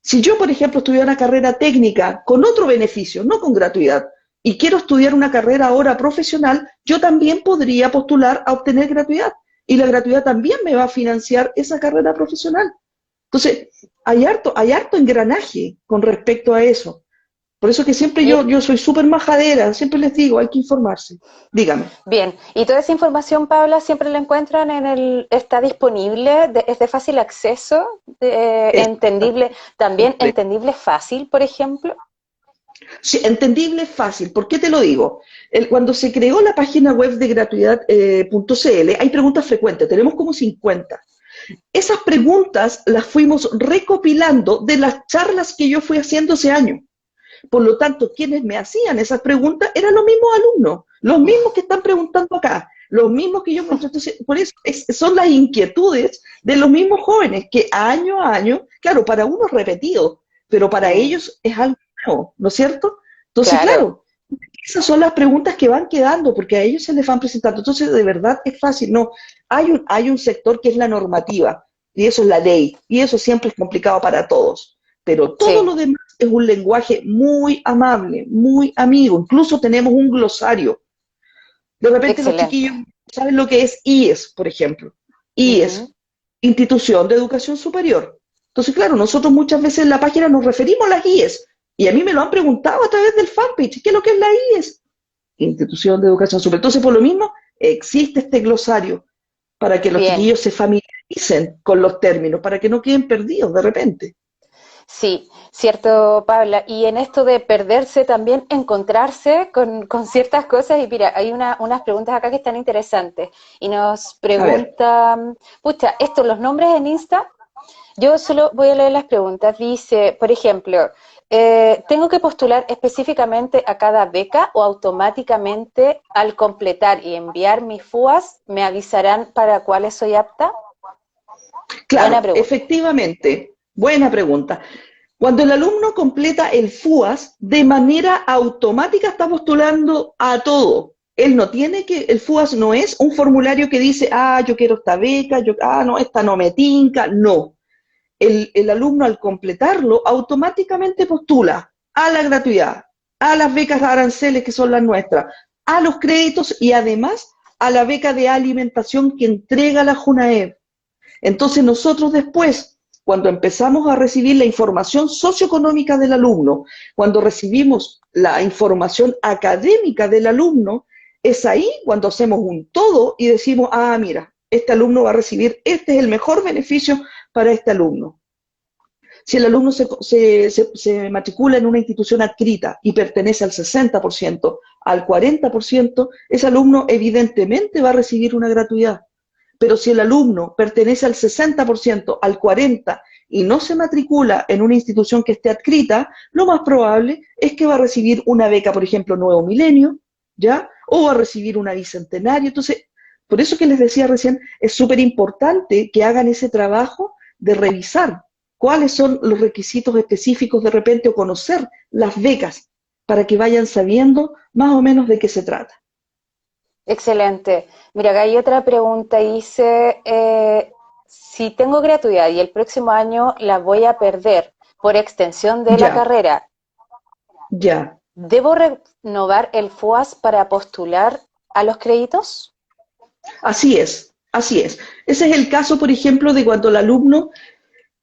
Si yo, por ejemplo, estudiara una carrera técnica con otro beneficio, no con gratuidad, y quiero estudiar una carrera ahora profesional, yo también podría postular a obtener gratuidad. Y la gratuidad también me va a financiar esa carrera profesional. Entonces, hay harto engranaje con respecto a eso. Por eso que siempre Y, yo soy súper majadera, siempre les digo, hay que informarse. Dígame. bien, y toda esa información, Paula, siempre la encuentran está disponible, es de fácil acceso, entendible, también Exactamente. entendible fácil, por ejemplo. Sí, entendible, fácil. ¿Por qué te lo digo? Cuando se creó la página web de gratuidad.cl, hay preguntas frecuentes, tenemos como 50. Esas preguntas las fuimos recopilando de las charlas que yo fui haciendo ese año. Por lo tanto, quienes me hacían esas preguntas eran los mismos alumnos, los mismos que están preguntando acá, los mismos que yo encuentro. Entonces, por eso son las inquietudes de los mismos jóvenes que año a año, claro, para uno es repetido, pero para Mm, ellos es algo nuevo, ¿no es cierto? Entonces, claro, claro, esas son las preguntas que van quedando porque a ellos se les van presentando. Entonces, de verdad es fácil. No, hay un sector que es la normativa y eso es la ley y eso siempre es complicado para todos. Pero todo sí, lo demás es un lenguaje muy amable, muy amigo. Incluso tenemos un glosario. De repente los excelente. chiquillos saben lo que es IES, por ejemplo. Ujú. IES, Institución de Educación Superior. Entonces, claro, nosotros muchas veces en la página nos referimos a las IES. Y a mí me lo han preguntado a través del fanpage. ¿Qué es lo que es la IES? Institución de Educación Superior. Entonces, por lo mismo, existe este glosario para que los Bien. chiquillos se familiaricen con los términos, para que no queden perdidos de repente. Sí, cierto, Paula. Y en esto de perderse también, encontrarse con ciertas cosas. Y mira, hay unas preguntas acá que están interesantes. Y nos A ver, pregunta, pucha, esto, los nombres en Insta, yo solo voy a leer las preguntas. Dice, por ejemplo, ¿tengo que postular específicamente a cada beca o automáticamente al completar y enviar mis FUAS me avisarán para cuáles soy apta? Buena claro, pregunta. efectivamente, buena pregunta. Cuando el alumno completa el FUAS, de manera automática está postulando a todo. Él no tiene que, el FUAS no es un formulario que dice, ah, yo quiero esta beca, no, esta no me tinca, no. El alumno al completarlo automáticamente postula a la gratuidad, a las becas aranceles que son las nuestras, a los créditos y además a la beca de alimentación que entrega la JUNAEB. Entonces nosotros después, cuando empezamos a recibir la información socioeconómica del alumno, cuando recibimos la información académica del alumno, es ahí cuando hacemos un todo y decimos, ah, mira, este alumno va a recibir, este es el mejor beneficio para este alumno. Si el alumno se matricula en una institución adscrita y pertenece al 60%, al 40%, ese alumno evidentemente va a recibir una gratuidad. Pero si el alumno pertenece al 60%, al 40% y no se matricula en una institución que esté adscrita, lo más probable es que va a recibir una beca, por ejemplo, Nuevo Milenio, ¿ya? O va a recibir una bicentenario. Entonces, por eso que les decía recién, es súper importante que hagan ese trabajo de revisar cuáles son los requisitos específicos de repente o conocer las becas para que vayan sabiendo más o menos de qué se trata. Excelente. Mira, acá hay otra pregunta. Dice, si tengo gratuidad y el próximo año la voy a perder por extensión de la Ya, carrera, ya. ¿debo renovar el FUAS para postular a los créditos? Así es, así es. Ese es el caso, por ejemplo, de cuando el alumno,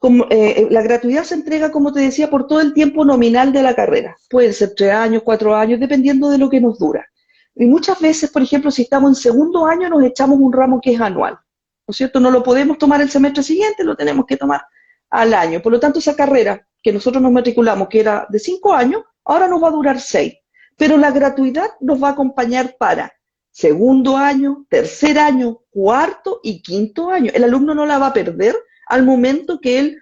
la gratuidad se entrega, como te decía, por todo el tiempo nominal de la carrera. Pueden ser 3 años, 4 años, dependiendo de lo que nos dura. Y muchas veces, por ejemplo, si estamos en segundo año, nos echamos un ramo que es anual. ¿No es cierto? No lo podemos tomar el semestre siguiente, lo tenemos que tomar al año. Por lo tanto, esa carrera que nosotros nos matriculamos, que era de 5 años, ahora nos va a durar 6. Pero la gratuidad nos va a acompañar para segundo año, tercer año, cuarto y quinto año. El alumno no la va a perder al momento que él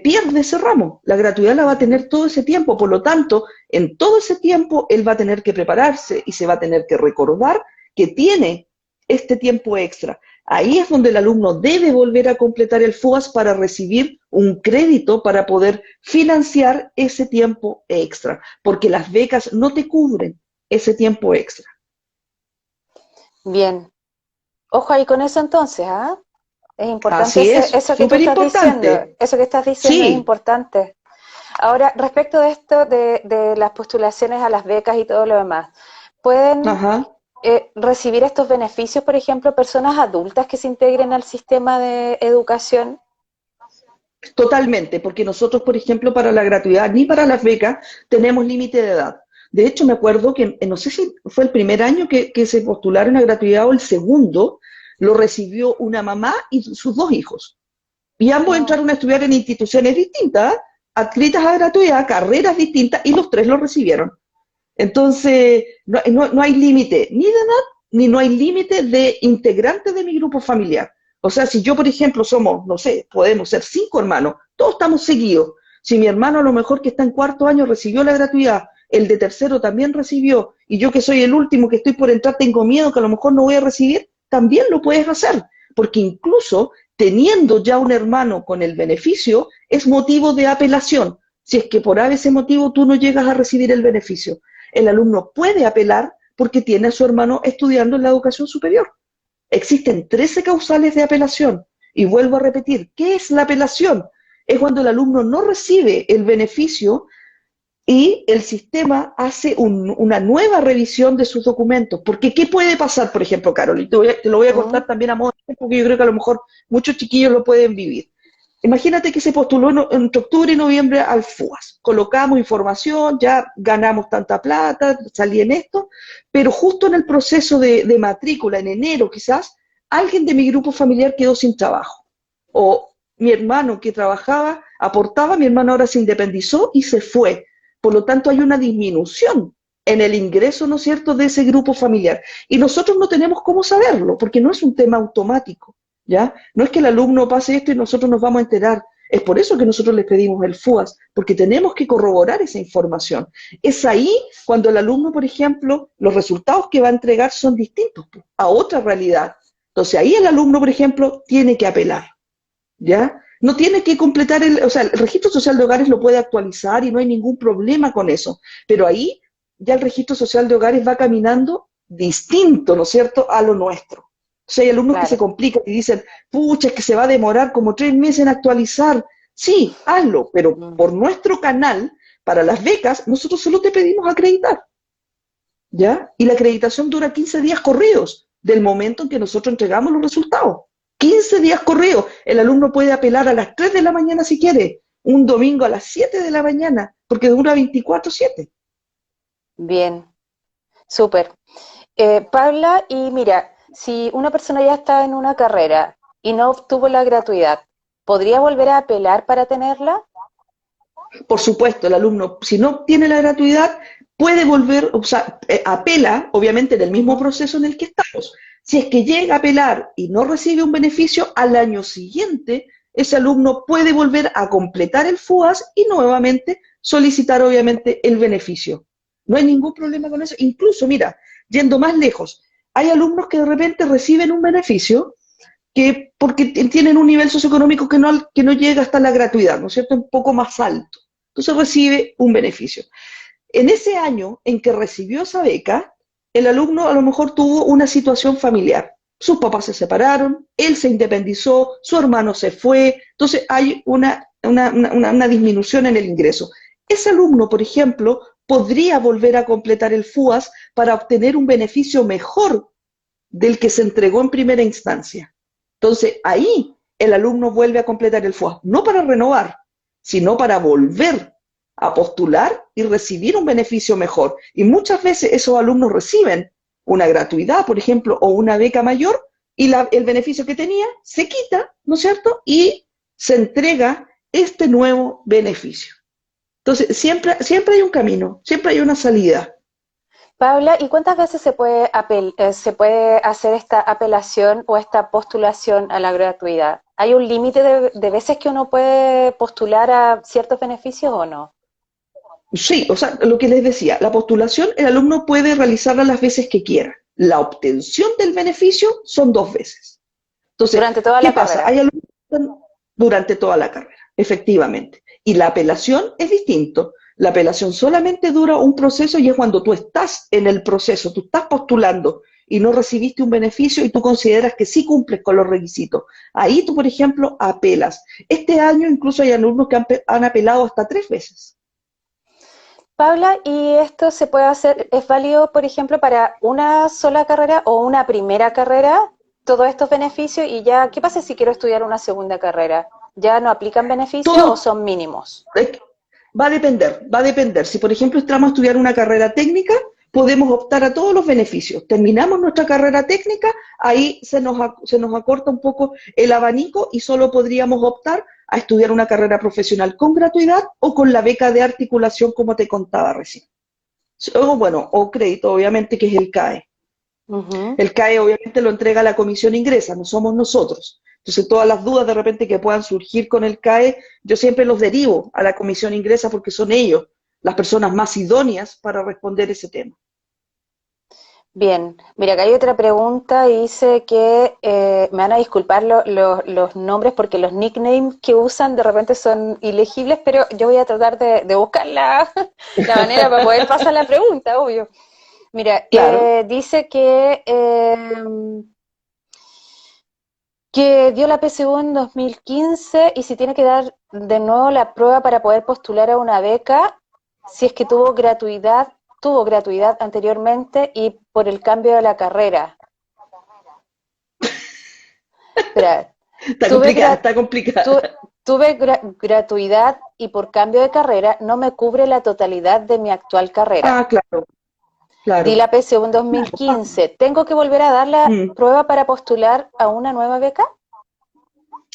pierde ese ramo. La gratuidad la va a tener todo ese tiempo, por lo tanto, en todo ese tiempo él va a tener que prepararse y se va a tener que recordar que tiene este tiempo extra. Ahí es donde el alumno debe volver a completar el FUAS para recibir un crédito para poder financiar ese tiempo extra, porque las becas no te cubren ese tiempo extra. Bien. Ojo ahí con eso entonces, ¿ah? Es importante Así es, eso que tú súper estás diciendo. importante. Eso que estás diciendo es Sí, importante. Ahora, respecto de esto de las postulaciones a las becas y todo lo demás, ¿pueden ajá. recibir estos beneficios, por ejemplo, personas adultas que se integren al sistema de educación? Totalmente, porque nosotros, por ejemplo, para la gratuidad ni para las becas tenemos límite de edad. De hecho, me acuerdo que, no sé si fue el primer año que se postularon a gratuidad o el segundo, lo recibió una mamá y sus dos hijos. Y ambos No. entraron a estudiar en instituciones distintas, adscritas a gratuidad, carreras distintas, y los tres lo recibieron. Entonces, no hay límite ni de edad, ni no hay límite de integrantes de mi grupo familiar. O sea, si yo, por ejemplo, somos, no sé, podemos ser 5 hermanos, todos estamos seguidos. Si mi hermano a lo mejor que está en cuarto año recibió la gratuidad, el de tercero también recibió, y yo que soy el último que estoy por entrar tengo miedo que a lo mejor no voy a recibir, también lo puedes hacer. Porque incluso teniendo ya un hermano con el beneficio, es motivo de apelación. Si es que por ese motivo tú no llegas a recibir el beneficio, el alumno puede apelar porque tiene a su hermano estudiando en la educación superior. Existen 13 causales de apelación. Y vuelvo a repetir, ¿qué es la apelación? Es cuando el alumno no recibe el beneficio y el sistema hace una nueva revisión de sus documentos. Porque, ¿qué puede pasar, por ejemplo, Carol? Y te lo voy a ¿Mm? contar también a modo de ejemplo, porque yo creo que a lo mejor muchos chiquillos lo pueden vivir. Imagínate que se postuló entre octubre y noviembre al FUAS. Colocamos información, ya ganamos tanta plata, salí en esto, pero justo en el proceso de matrícula, en enero quizás, alguien de mi grupo familiar quedó sin trabajo. O mi hermano que trabajaba, aportaba, mi hermano ahora se independizó y se fue. Por lo tanto, hay una disminución en el ingreso, ¿no es cierto?, de ese grupo familiar. Y nosotros no tenemos cómo saberlo, porque no es un tema automático. ¿Ya? No es que el alumno pase esto y nosotros nos vamos a enterar. Es por eso que nosotros les pedimos el FUAS, porque tenemos que corroborar esa información. Es ahí cuando el alumno, por ejemplo, los resultados que va a entregar son distintos a otra realidad. Entonces ahí el alumno, por ejemplo, tiene que apelar, ¿ya? No tiene que completar o sea, el registro social de hogares lo puede actualizar y no hay ningún problema con eso, pero ahí ya el registro social de hogares va caminando distinto, ¿no es cierto?, a lo nuestro. O sea, hay alumnos que se Claro. complican y dicen, pucha, es que se va a demorar como 3 meses en actualizar. Sí, hazlo, pero Mm. por nuestro canal, para las becas, nosotros solo te pedimos acreditar, ¿ya? Y la acreditación dura 15 días corridos del momento en que nosotros entregamos los resultados. 15 días corridos. El alumno puede apelar a las 3 de la mañana si quiere, un domingo a las 7 de la mañana, porque dura 24/7. Bien, súper. Paula, y mira, si una persona ya está en una carrera y no obtuvo la gratuidad, ¿podría volver a apelar para tenerla? Por supuesto, el alumno, si no obtiene la gratuidad, puede volver, o sea, apela, obviamente, en el mismo Ujú. proceso en el que estamos. Si es que llega a apelar y no recibe un beneficio, al año siguiente, ese alumno puede volver a completar el FUAS y nuevamente solicitar, obviamente, el beneficio. No hay ningún problema con eso. Incluso, mira, yendo más lejos, hay alumnos que de repente reciben un beneficio que porque tienen un nivel socioeconómico que no llega hasta la gratuidad, ¿no es cierto? Un poco más alto. Entonces recibe un beneficio. En ese año en que recibió esa beca, el alumno a lo mejor tuvo una situación familiar. Sus papás se separaron, él se independizó, su hermano se fue, entonces hay una disminución en el ingreso. Ese alumno, por ejemplo, podría volver a completar el FUAS para obtener un beneficio mejor del que se entregó en primera instancia. Entonces, ahí el alumno vuelve a completar el FUAS, no para renovar, sino para volver a postular y recibir un beneficio mejor. Y muchas veces esos alumnos reciben una gratuidad, por ejemplo, o una beca mayor, y el beneficio que tenía se quita, ¿no es cierto? Y se entrega este nuevo beneficio. Entonces, siempre hay un camino, siempre hay una salida. Paula, ¿y cuántas veces se puede hacer esta apelación o esta postulación a la gratuidad? ¿Hay un límite de veces que uno puede postular a ciertos beneficios o no? Sí, o sea, lo que les decía, la postulación el alumno puede realizarla las veces que quiera. La obtención del beneficio son 2 veces. Entonces, Durante toda ¿qué la pasa? carrera. Hay alumnos que están durante toda la carrera, efectivamente. Y la apelación es distinto. La apelación solamente dura un proceso y es cuando tú estás en el proceso, tú estás postulando y no recibiste un beneficio y tú consideras que sí cumples con los requisitos. Ahí tú, por ejemplo, apelas. Este año incluso hay alumnos que han apelado hasta 3 veces. Paula, ¿y esto se puede hacer, es válido, por ejemplo, para una sola carrera o una primera carrera, todos estos beneficios, y ya, ¿qué pasa si quiero estudiar una segunda carrera? ¿Ya no aplican beneficios o Todo son mínimos? va a depender, va a depender. Si, por ejemplo, estamos a estudiar una carrera técnica, podemos optar a todos los beneficios. Terminamos nuestra carrera técnica, ahí se nos acorta un poco el abanico y solo podríamos optar a estudiar una carrera profesional con gratuidad o con la beca de articulación, como te contaba recién. O bueno, o crédito, obviamente, que es el CAE. Ujú. El CAE obviamente lo entrega la comisión ingresa, no somos nosotros. Entonces, todas las dudas de repente que puedan surgir con el CAE, yo siempre los derivo a la comisión ingresa porque son ellos las personas más idóneas para responder ese tema. Bien, mira, acá hay otra pregunta y dice que me van a disculpar los nombres porque los nicknames que usan de repente son ilegibles, pero yo voy a tratar de buscar la manera para poder pasar la pregunta, obvio. Mira, Claro. dice que dio la PSU en 2015 y si tiene que dar de nuevo la prueba para poder postular a una beca, si es que tuvo gratuidad anteriormente y por el cambio de la carrera. Espera, Está tuve, complicada, gra- está complicada. tu- gratuidad y por cambio de carrera no me cubre la totalidad de mi actual carrera. Ah, claro, Di claro. la PSU en 2015. ¿Tengo que volver a dar la Mm. prueba para postular a una nueva beca?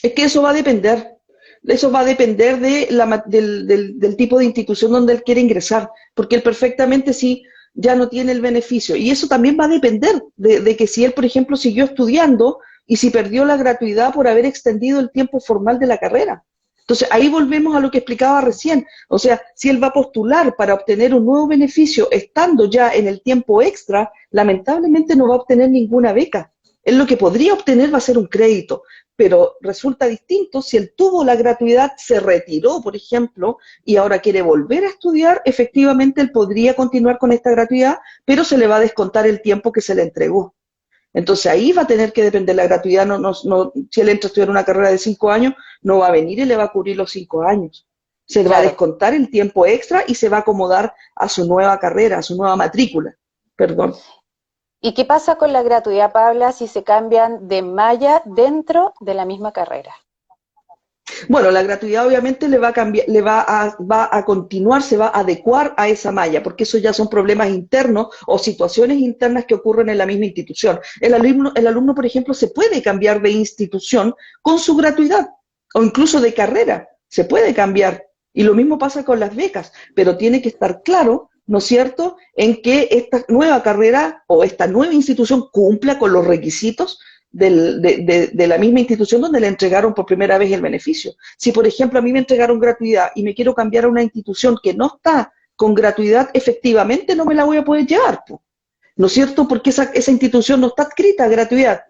Es que eso va a depender. Eso va a depender de del tipo de institución donde él quiere ingresar, porque él perfectamente sí ya no tiene el beneficio. Y eso también va a depender de que si él, por ejemplo, siguió estudiando y si perdió la gratuidad por haber extendido el tiempo formal de la carrera. Entonces, ahí volvemos a lo que explicaba recién. O sea, si él va a postular para obtener un nuevo beneficio estando ya en el tiempo extra, lamentablemente no va a obtener ninguna beca. Él lo que podría obtener va a ser un crédito, pero resulta distinto si él tuvo la gratuidad, se retiró, por ejemplo, y ahora quiere volver a estudiar, efectivamente él podría continuar con esta gratuidad, pero se le va a descontar el tiempo que se le entregó. Entonces ahí va a tener que depender la gratuidad, si él entra a estudiar una carrera de 5 años, no va a venir y le va a cubrir los 5 años. Se le va a Claro. descontar el tiempo extra y se va a acomodar a su nueva carrera, a su nueva matrícula. Perdón. ¿Y qué pasa con la gratuidad, Paula, si se cambian de malla dentro de la misma carrera? Bueno, la gratuidad obviamente le va a cambiar, va a continuar, se va a adecuar a esa malla, porque eso ya son problemas internos o situaciones internas que ocurren en la misma institución. El alumno, por ejemplo, se puede cambiar de institución con su gratuidad o incluso de carrera, se puede cambiar. Y lo mismo pasa con las becas, pero tiene que estar claro, ¿no es cierto?, en que esta nueva carrera o esta nueva institución cumpla con los requisitos de la misma institución donde le entregaron por primera vez el beneficio. Si, por ejemplo, a mí me entregaron gratuidad y me quiero cambiar a una institución que no está con gratuidad, efectivamente no me la voy a poder llevar, ¿no es cierto? Porque esa institución no está adscrita a gratuidad.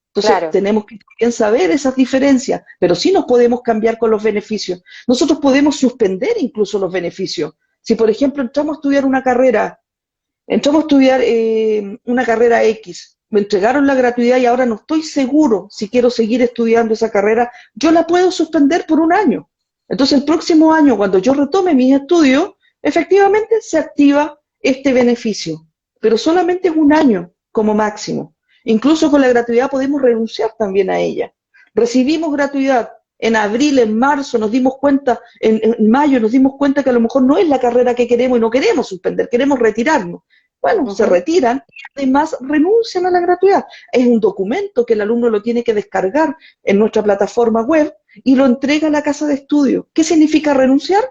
Entonces, Claro. tenemos que también saber esas diferencias, pero sí nos podemos cambiar con los beneficios. Nosotros podemos suspender incluso los beneficios. Si, por ejemplo, entramos a estudiar una carrera X, me entregaron la gratuidad y ahora no estoy seguro si quiero seguir estudiando esa carrera, yo la puedo suspender por un año. Entonces el próximo año, cuando yo retome mis estudios, efectivamente se activa este beneficio, pero solamente es un año como máximo. Incluso con la gratuidad podemos renunciar también a ella. Recibimos gratuidad en abril, en marzo, nos dimos cuenta, en mayo nos dimos cuenta que a lo mejor no es la carrera que queremos y no queremos suspender, queremos retirarnos. Bueno, se Ujú. retiran y además renuncian a la gratuidad. Es un documento que el alumno lo tiene que descargar en nuestra plataforma web y lo entrega a la casa de estudio. ¿Qué significa renunciar?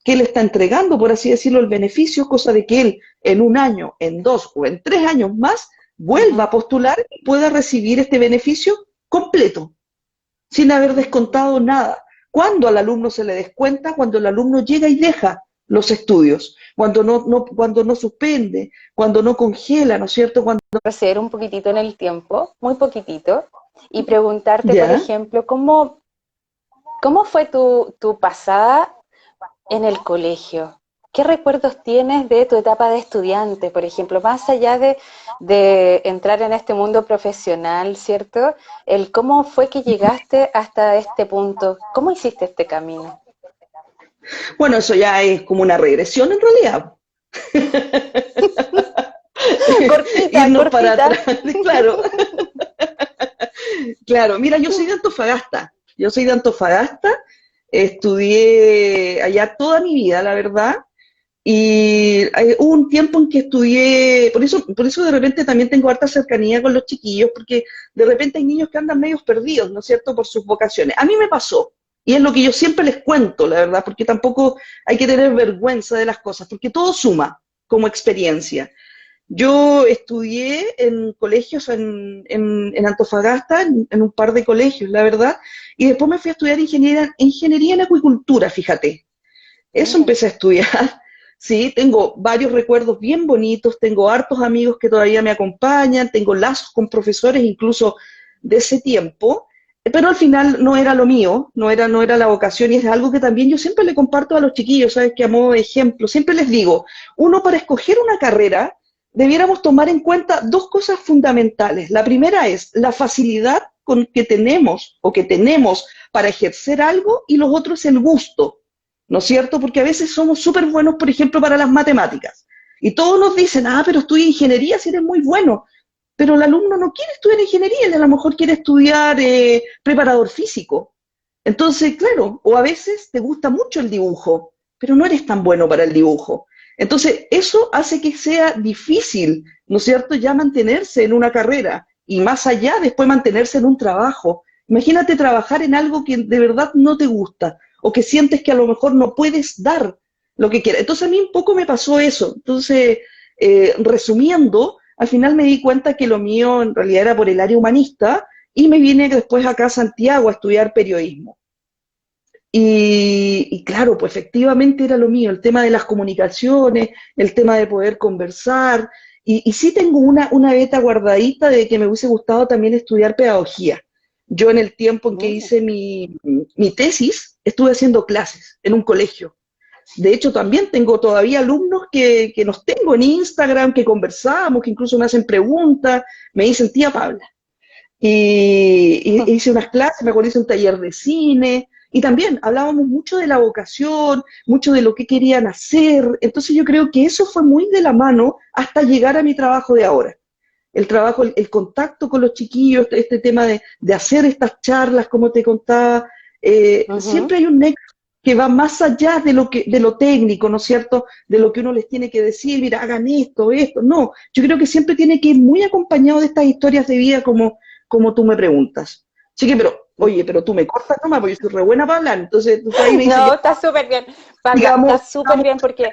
Que él está entregando, por así decirlo, el beneficio, cosa de que él en un año, en 2 o en 3 años más vuelva Ujú. a postular y pueda recibir este beneficio completo, sin haber descontado nada. ¿Cuándo al alumno se le descuenta? Cuando el alumno llega y deja los estudios, cuando no suspende, cuando no congela, ¿no es cierto? Cuando, Retroceder un poquitito en el tiempo, muy poquitito, y preguntarte, por ¿ya? ejemplo, ¿cómo fue tu pasada en el colegio? ¿qué recuerdos tienes de tu etapa de estudiante, por ejemplo? Más allá de entrar en este mundo profesional, ¿cierto? El cómo fue que llegaste hasta este punto, ¿cómo hiciste este camino? Bueno, eso ya es como una regresión en realidad. Cortita, Irnos para cortita. atrás, claro, claro. Mira, yo soy de Antofagasta. Yo soy de Antofagasta. Estudié allá toda mi vida, la verdad. Y hubo un tiempo en que estudié, por eso de repente también tengo harta cercanía con los chiquillos, porque de repente hay niños que andan medios perdidos, ¿no es cierto?, por sus vocaciones. A mí me pasó, y es lo que yo siempre les cuento, la verdad, porque tampoco hay que tener vergüenza de las cosas, porque todo suma como experiencia. Yo estudié en colegios en Antofagasta, en un par de colegios, la verdad, y después me fui a estudiar ingeniería en acuicultura, fíjate. Eso Mira. empecé a estudiar. Sí, tengo varios recuerdos bien bonitos, tengo hartos amigos que todavía me acompañan, tengo lazos con profesores incluso de ese tiempo, pero al final no era lo mío, no era la vocación y es algo que también yo siempre le comparto a los chiquillos, ¿sabes? Que a modo de ejemplo, siempre les digo, uno para escoger una carrera debiéramos tomar en cuenta dos cosas fundamentales. La primera es la facilidad con que tenemos o que tenemos para ejercer algo y los otros el gusto. ¿No es cierto? Porque a veces somos súper buenos, por ejemplo, para las matemáticas. Y todos nos dicen, ah, pero estudia ingeniería si eres muy bueno. Pero el alumno no quiere estudiar ingeniería, él a lo mejor quiere estudiar preparador físico. Entonces, claro, o a veces te gusta mucho el dibujo, pero no eres tan bueno para el dibujo. Entonces, eso hace que sea difícil, ¿no es cierto?, ya mantenerse en una carrera y más allá después mantenerse en un trabajo. Imagínate trabajar en algo que de verdad no te gusta o que sientes que a lo mejor no puedes dar lo que quieras. Entonces a mí un poco me pasó eso. Entonces, resumiendo, al final me di cuenta que lo mío en realidad era por el área humanista y me vine después acá a Santiago a estudiar periodismo. Y claro, pues efectivamente era lo mío, el tema de las comunicaciones, el tema de poder conversar. Y sí tengo una beta guardadita de que me hubiese gustado también estudiar pedagogía. Yo en el tiempo en que Mira. hice mi tesis estuve haciendo clases en un colegio. De hecho, también tengo todavía alumnos que los tengo en Instagram, que conversamos, que incluso me hacen preguntas, me dicen, tía Pabla, y hice unas clases, me acuerdo hice un taller de cine, y también hablábamos mucho de la vocación, mucho de lo que querían hacer, entonces yo creo que eso fue muy de la mano hasta llegar a mi trabajo de ahora. El trabajo, el contacto con los chiquillos, este tema de hacer estas charlas, como te contaba, Ujú. siempre hay un nexo que va más allá de lo técnico, ¿no es cierto? De lo que uno les tiene que decir, mira, hagan esto, esto. No, yo creo que siempre tiene que ir muy acompañado de estas historias de vida como tú me preguntas. Así que, pero, oye, pero tú me cortas nomás, porque yo soy re buena para hablar. Entonces, tú ahí me dices, ya, No, está súper bien, Pabla, está digamos, súper digamos, bien porque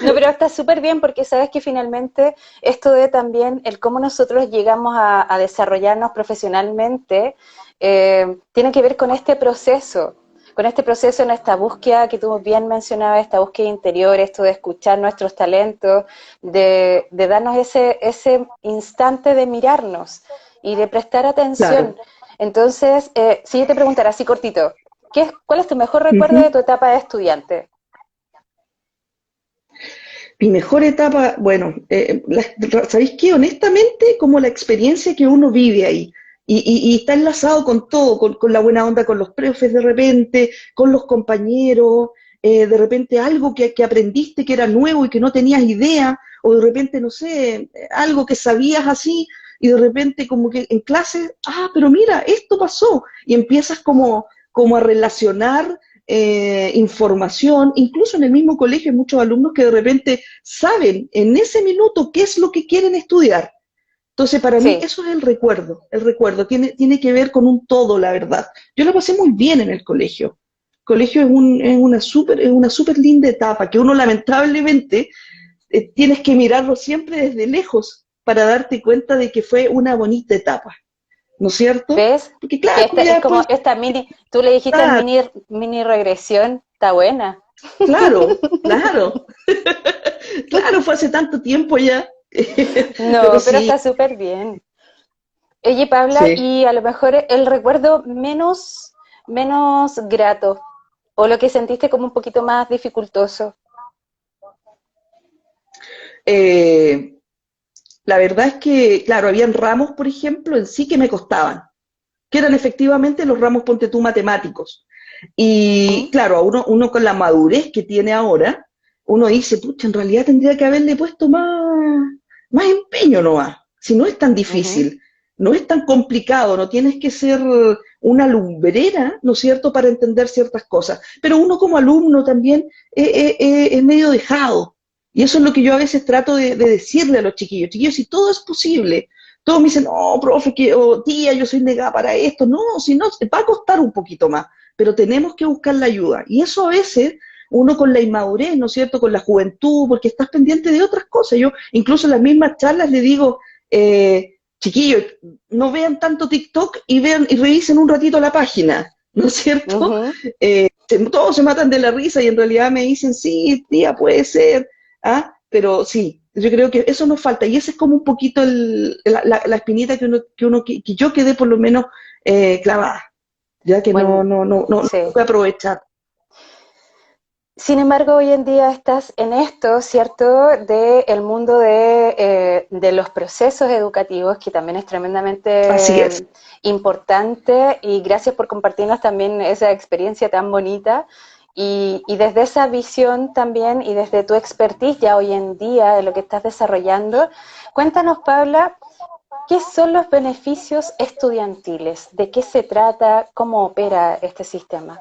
no, pero está súper bien porque sabes que finalmente esto de también el cómo nosotros llegamos a desarrollarnos profesionalmente tiene que ver con este proceso en esta búsqueda que tú bien mencionabas, esta búsqueda interior, esto de escuchar nuestros talentos, de darnos ese instante de mirarnos y de prestar atención. claro. Entonces, si yo te preguntara así cortito, ¿cuál es tu mejor recuerdo de Ujú. tu etapa de estudiante? Mi mejor etapa, bueno, ¿sabéis qué? Honestamente, como la experiencia que uno vive ahí. Y está enlazado con todo, con la buena onda con los profes de repente, con los compañeros, de repente algo que aprendiste que era nuevo y que no tenías idea, o de repente, no sé, algo que sabías así, y de repente como que en clase, ah, pero mira, esto pasó, y empiezas como a relacionar información, incluso en el mismo colegio hay muchos alumnos que de repente saben en ese minuto qué es lo que quieren estudiar. Entonces, para mí Sí. eso es el recuerdo, tiene que ver con un todo, la verdad. Yo lo pasé muy bien en el colegio. El colegio es una super linda etapa que uno lamentablemente tienes que mirarlo siempre desde lejos para darte cuenta de que fue una bonita etapa, ¿no es cierto? ¿Ves? Porque Que claro, esta ya es como después, esta mini, tú le dijiste mini regresión, está buena. claro, claro, claro, fue hace tanto tiempo ya. Pero No, pero sí, está súper bien. Oye, Paula, sí. y a lo mejor el recuerdo menos grato, o lo que sentiste como un poquito más dificultoso. Eh, la verdad es que, claro, habían ramos, por ejemplo, en sí que me costaban, que eran efectivamente los ramos, ponte tú, matemáticos. Y Ujú, claro, uno con la madurez que tiene ahora, uno dice, pucha, en realidad tendría que haberle puesto más empeño nomás, si no es tan ujú. difícil, no es tan complicado, no tienes que ser una lumbrera, ¿no es cierto?, para entender ciertas cosas. Pero uno como alumno también es medio dejado. Y eso es lo que yo a veces trato de decirle a los chiquillos. Chiquillos, si todo es posible, todos me dicen, no, profe, o tía, yo soy negada para esto. No, si no, te va a costar un poquito más, pero tenemos que buscar la ayuda. Y eso a veces uno con la inmadurez, ¿no es cierto?, con la juventud, porque estás pendiente de otras cosas. Yo incluso en las mismas charlas le digo, chiquillos, no vean tanto TikTok y vean y revisen un ratito la página, ¿no es cierto? Ujú. Todos se matan de la risa y en realidad me dicen, sí, tía, puede ser, ¿ah? Pero sí, yo creo que eso nos falta y ese es como un poquito la espinita que yo quedé por lo menos clavada, ya que Bueno, no sí. pude aprovechar. Sin embargo, hoy en día estás en esto, ¿cierto?, de el mundo de los procesos educativos, que también es Así es. tremendamente importante, y gracias por compartirnos también esa experiencia tan bonita. Y desde esa visión también y desde tu expertise ya hoy en día de lo que estás desarrollando, cuéntanos, Paula, ¿qué son los beneficios estudiantiles? ¿De qué se trata? ¿Cómo opera este sistema?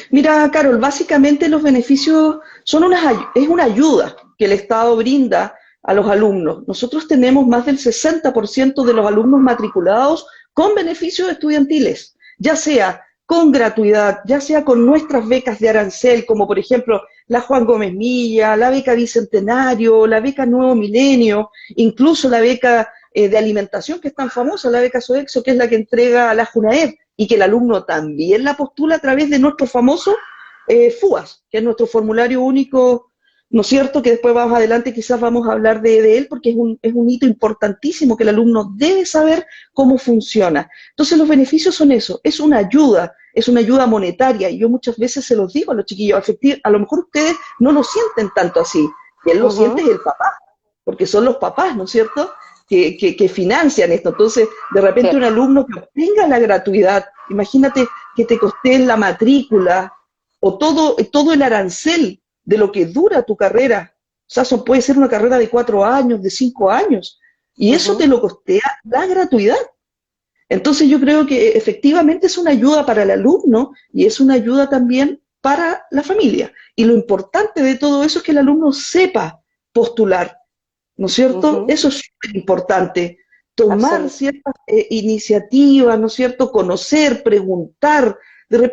Mira, Carol, básicamente los beneficios son es una ayuda que el Estado brinda a los alumnos. Nosotros tenemos más del 60% de los alumnos matriculados con beneficios estudiantiles, ya sea con gratuidad, ya sea con nuestras becas de arancel, como por ejemplo la Juan Gómez Milla, la beca Bicentenario, la beca Nuevo Milenio, incluso la beca de alimentación que es tan famosa, la beca Sodexo, que es la que entrega la Junaed y que el alumno también la postula a través de nuestro famoso FUAS, que es nuestro formulario único, ¿no es cierto? Que después más adelante quizás vamos a hablar de él porque es un hito importantísimo que el alumno debe saber cómo funciona. Entonces los beneficios son eso, es una ayuda monetaria y yo muchas veces se los digo a los chiquillos, a lo mejor ustedes no lo sienten tanto así, quien lo siente Ujú, es el papá, porque son los papás, ¿no es cierto?, que financian esto. Entonces, de repente sí. un alumno que obtenga la gratuidad, imagínate que te costé la matrícula o todo el arancel de lo que dura tu carrera. O sea, eso puede ser una carrera de 4 años, de 5 años, y eso te Ujú. lo costea la gratuidad. Entonces yo creo que efectivamente es una ayuda para el alumno y es una ayuda también para la familia. Y lo importante de todo eso es que el alumno sepa postular, ¿no es cierto? Ujú, Eso es súper importante. Tomar absoluto. ciertas iniciativas, ¿no es cierto? Conocer, preguntar.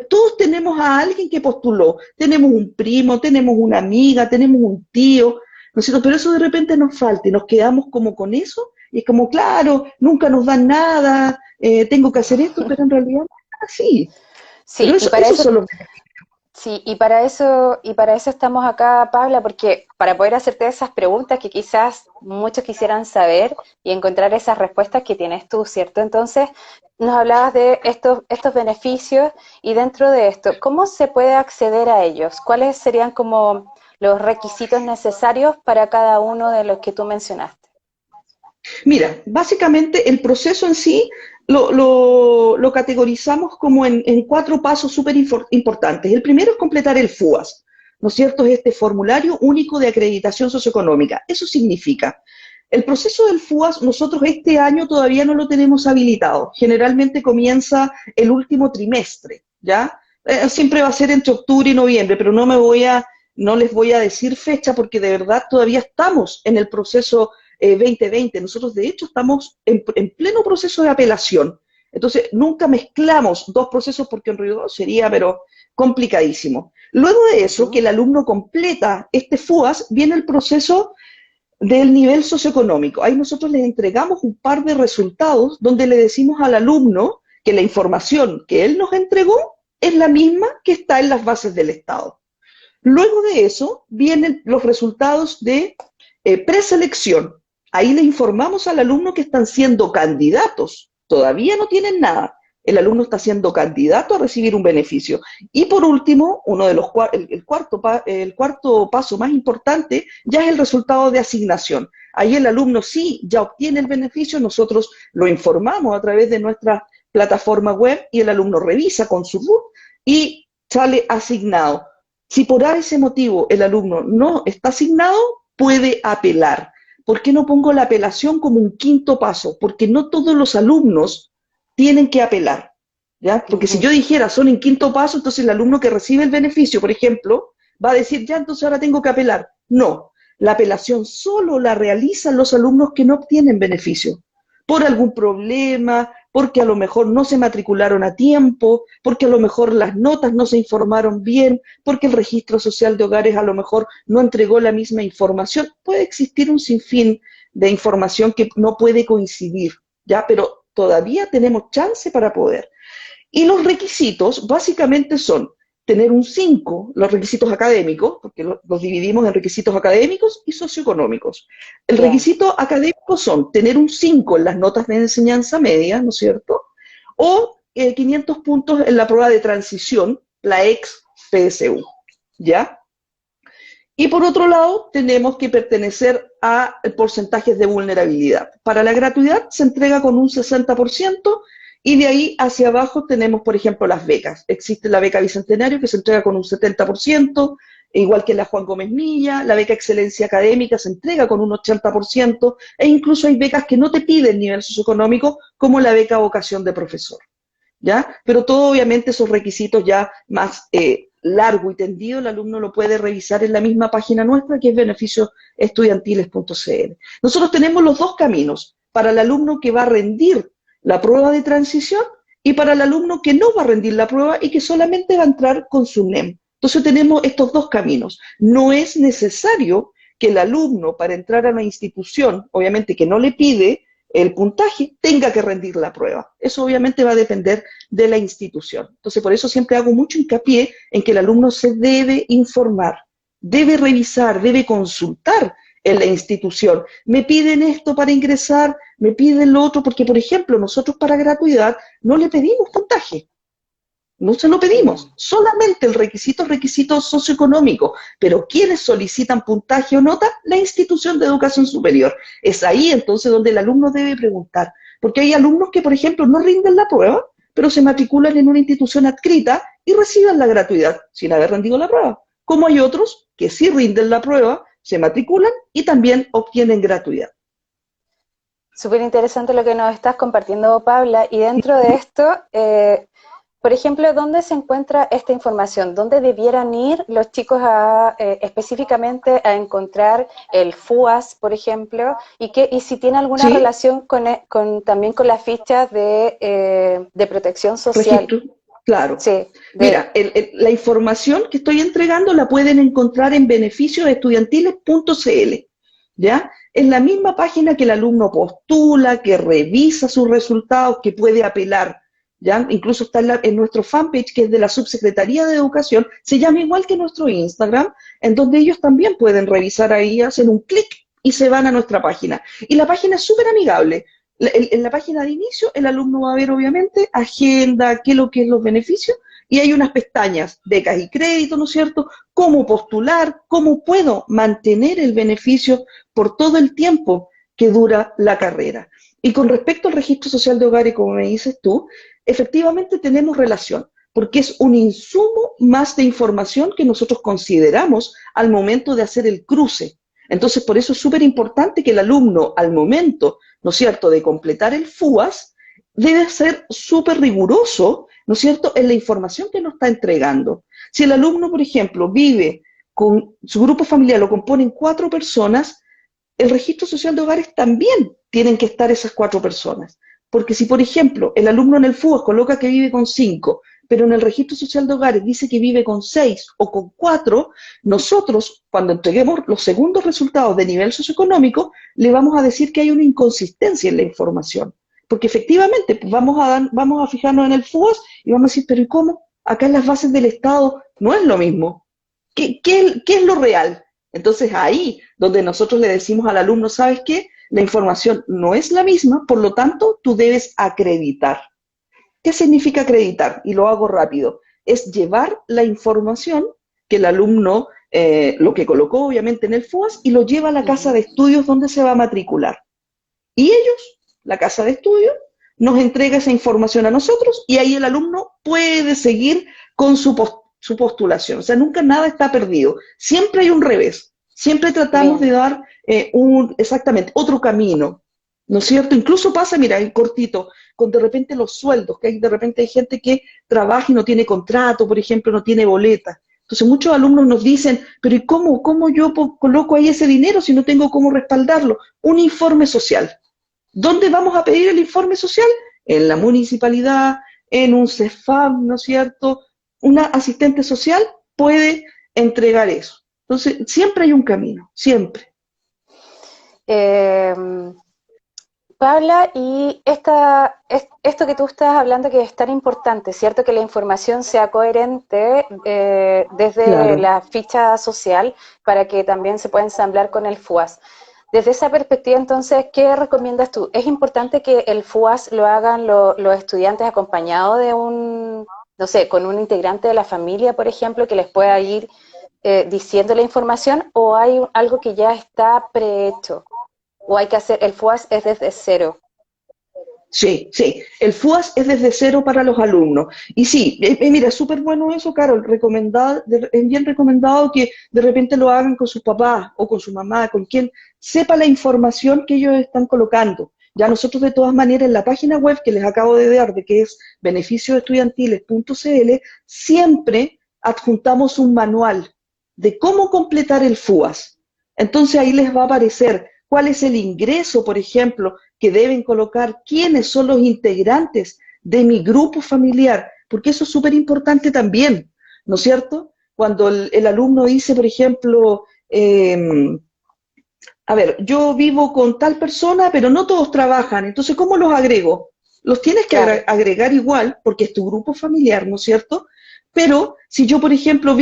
Todos tenemos a alguien que postuló. Tenemos un primo, tenemos una amiga, tenemos un tío, ¿no es cierto? Pero eso de repente nos falta y nos quedamos como con eso y es como, claro, nunca nos dan nada, tengo que hacer esto, pero en realidad no es así. Pero Sí, y para eso eso, solo. sí, y para eso estamos acá, Paula, porque para poder hacerte esas preguntas que quizás muchos quisieran saber y encontrar esas respuestas que tienes tú, ¿cierto? Entonces, nos hablabas de estos beneficios y dentro de esto, ¿cómo se puede acceder a ellos? ¿Cuáles serían como los requisitos necesarios para cada uno de los que tú mencionaste? Mira, básicamente el proceso en sí lo categorizamos como en 4 pasos súper importantes. El primero es completar el FUAS, ¿no es cierto? Es este formulario único de acreditación socioeconómica. Eso significa, el proceso del FUAS nosotros este año todavía no lo tenemos habilitado. Generalmente comienza el último trimestre, ¿ya? Siempre va a ser entre octubre y noviembre, pero no les voy a decir fecha porque de verdad todavía estamos en el proceso 2020. Nosotros, de hecho, estamos en pleno proceso de apelación. Entonces, nunca mezclamos dos procesos porque en realidad sería, pero complicadísimo. Luego de eso, que Ujú, el alumno completa este FUAS, viene el proceso del nivel socioeconómico. Ahí nosotros les entregamos un par de resultados donde le decimos al alumno que la información que él nos entregó es la misma que está en las bases del Estado. Luego de eso vienen los resultados de preselección. Ahí le informamos al alumno que están siendo candidatos, todavía no tienen nada, el alumno está siendo candidato a recibir un beneficio. Y por último, el cuarto paso más importante ya es el resultado de asignación. Ahí el alumno sí ya obtiene el beneficio, nosotros lo informamos a través de nuestra plataforma web y el alumno revisa con su RUT y sale asignado. Si por ese motivo el alumno no está asignado, puede apelar. ¿Por qué no pongo la apelación como un quinto paso? Porque no todos los alumnos tienen que apelar, ¿ya? Porque si yo dijera son en quinto paso, entonces el alumno que recibe el beneficio, por ejemplo, va a decir, ya, entonces ahora tengo que apelar. No, la apelación solo la realizan los alumnos que no obtienen beneficio, por algún problema, porque a lo mejor no se matricularon a tiempo, porque a lo mejor las notas no se informaron bien, porque el registro social de hogares a lo mejor no entregó la misma información. Puede existir un sinfín de información que no puede coincidir, ¿ya? Pero todavía tenemos chance para poder. Y los requisitos básicamente son tener un 5, los requisitos académicos, porque los dividimos en requisitos académicos y socioeconómicos. El Ya. requisito académico son tener un 5 en las notas de enseñanza media, ¿no es cierto? O 500 puntos en la prueba de transición, la ex PSU, ¿ya? Y por otro lado, tenemos que pertenecer a porcentajes de vulnerabilidad. Para la gratuidad se entrega con un 60%. Y de ahí hacia abajo tenemos, por ejemplo, las becas. Existe la beca Bicentenario que se entrega con un 70%, igual que la Juan Gómez Milla, la beca Excelencia Académica se entrega con un 80%, e incluso hay becas que no te piden nivel socioeconómico, como la beca Vocación de Profesor, ¿ya? Pero todo, obviamente, esos requisitos ya más largo y tendido, el alumno lo puede revisar en la misma página nuestra, que es beneficiosestudiantiles.cl. Nosotros tenemos los dos caminos, para el alumno que va a rendir la prueba de transición y para el alumno que no va a rendir la prueba y que solamente va a entrar con su NEM. Entonces tenemos estos dos caminos. No es necesario que el alumno para entrar a una institución, obviamente que no le pide el puntaje, tenga que rendir la prueba. Eso obviamente va a depender de la institución. Entonces por eso siempre hago mucho hincapié en que el alumno se debe informar, debe revisar, debe consultar en la institución. Me piden esto para ingresar, me piden lo otro, porque, por ejemplo, nosotros para gratuidad no le pedimos puntaje, no se lo pedimos, solamente el requisito es requisito socioeconómico, pero ¿quiénes solicitan puntaje o nota? La institución de educación superior. Es ahí entonces donde el alumno debe preguntar, porque hay alumnos que, por ejemplo, no rinden la prueba, pero se matriculan en una institución adscrita y reciben la gratuidad sin haber rendido la prueba. Como hay otros que sí rinden la prueba, se matriculan y también obtienen gratuidad. Súper interesante lo que nos estás compartiendo, Paula. Y dentro de esto, por ejemplo, ¿dónde se encuentra esta información? ¿Dónde debieran ir los chicos específicamente a encontrar el FUAS, por ejemplo? Y si tiene alguna ¿Sí? relación también con las fichas de protección social. Registro. Claro. Sí, Mira, la información que estoy entregando la pueden encontrar en beneficiosestudiantiles.cl, ¿ya? Es la misma página que el alumno postula, que revisa sus resultados, que puede apelar, ¿ya? Incluso está en nuestro fanpage, que es de la Subsecretaría de Educación, se llama igual que nuestro Instagram, en donde ellos también pueden revisar ahí, hacen un clic y se van a nuestra página. Y la página es súper amigable. En la página de inicio, el alumno va a ver, obviamente, agenda, qué es lo que es los beneficios, y hay unas pestañas, becas y créditos, ¿no es cierto? Cómo postular, cómo puedo mantener el beneficio por todo el tiempo que dura la carrera. Y con respecto al registro social de hogares, como me dices tú, efectivamente tenemos relación, porque es un insumo más de información que nosotros consideramos al momento de hacer el cruce. Entonces, por eso es súper importante que el alumno, al momento, ¿no es cierto?, de completar el FUAS, debe ser súper riguroso, ¿no es cierto?, en la información que nos está entregando. Si el alumno, por ejemplo, vive con su grupo familiar, lo componen 4 personas, el registro social de hogares también tienen que estar esas 4 personas. Porque si, por ejemplo, el alumno en el FUAS coloca que vive con 5, pero en el registro social de hogares dice que vive con 6 o con 4, nosotros, cuando entreguemos los segundos resultados de nivel socioeconómico, le vamos a decir que hay una inconsistencia en la información. Porque efectivamente pues vamos a fijarnos en el FUAS y vamos a decir, pero ¿y cómo? Acá en las bases del Estado no es lo mismo. ¿Qué es lo real? Entonces ahí donde nosotros le decimos al alumno, ¿sabes qué? La información no es la misma, por lo tanto, tú debes acreditar. ¿Qué significa acreditar? Y lo hago rápido. Es llevar la información que el alumno, lo que colocó obviamente en el FUAS, y lo lleva a la casa de Ujú. estudios donde se va a matricular. Y ellos, la casa de estudios, nos entrega esa información a nosotros y ahí el alumno puede seguir con su postulación. O sea, nunca nada está perdido. Siempre hay un revés. Siempre tratamos de Bien, dar exactamente otro camino. ¿No es cierto? Incluso pasa, mira, en cortito, con de repente los sueldos, que hay, de repente hay gente que trabaja y no tiene contrato, por ejemplo, no tiene boleta. Entonces muchos alumnos nos dicen, pero ¿y cómo yo coloco ahí ese dinero si no tengo cómo respaldarlo? Un informe social. ¿Dónde vamos a pedir el informe social? En la municipalidad, en un CEFAM, ¿no es cierto? Una asistente social puede entregar eso. Entonces, siempre hay un camino, siempre. Eh, Paula, y esto que tú estás hablando que es tan importante, ¿cierto? Que la información sea coherente desde Claro. la ficha social para que también se pueda ensamblar con el FUAS. Desde esa perspectiva, entonces, ¿qué recomiendas tú? ¿Es importante que el FUAS lo hagan los estudiantes acompañados de no sé, con un integrante de la familia, por ejemplo, que les pueda ir diciendo la información, o hay algo que ya está prehecho? ¿O hay que hacer, el FUAS es desde cero? Sí, sí. El FUAS es desde cero para los alumnos. Y sí, mira, súper bueno eso, Carol. Es bien recomendado que de repente lo hagan con sus papás o con su mamá, con quien sepa la información que ellos están colocando. Ya nosotros de todas maneras en la página web que les acabo de dar, de que es beneficiosestudiantiles.cl, siempre adjuntamos un manual de cómo completar el FUAS. Entonces ahí les va a aparecer cuál es el ingreso, por ejemplo, que deben colocar, quiénes son los integrantes de mi grupo familiar, porque eso es súper importante también, ¿no es cierto? Cuando el alumno dice, por ejemplo, a ver, yo vivo con tal persona, pero no todos trabajan, entonces, ¿cómo los agrego? Los tienes que Claro. agregar igual, porque es tu grupo familiar, ¿no es cierto? Pero si yo, por ejemplo,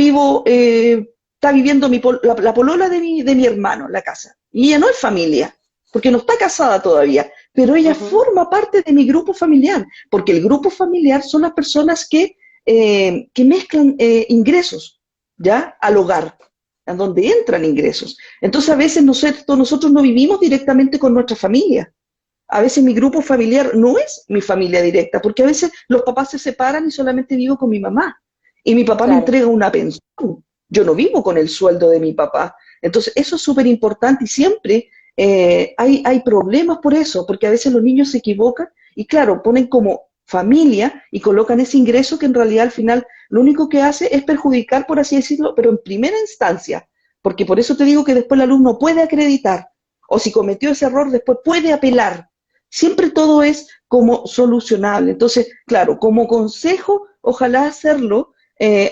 está viviendo la polola de mi hermano en la casa, y ella no es familia, porque no está casada todavía, pero ella Ujú. forma parte de mi grupo familiar, porque el grupo familiar son las personas que mezclan ingresos, ¿ya? Al hogar, a donde entran ingresos. Entonces, a veces nosotros no vivimos directamente con nuestra familia. A veces mi grupo familiar no es mi familia directa, porque a veces los papás se separan y solamente vivo con mi mamá. Y mi papá me Claro. entrega una pensión. Yo no vivo con el sueldo de mi papá. Entonces, eso es súper importante y siempre hay problemas por eso, porque a veces los niños se equivocan y, claro, ponen como familia y colocan ese ingreso que en realidad al final lo único que hace es perjudicar, por así decirlo, pero en primera instancia, porque por eso te digo que después el alumno puede acreditar, o si cometió ese error, después puede apelar. Siempre todo es como solucionable. Entonces, claro, como consejo, ojalá hacerlo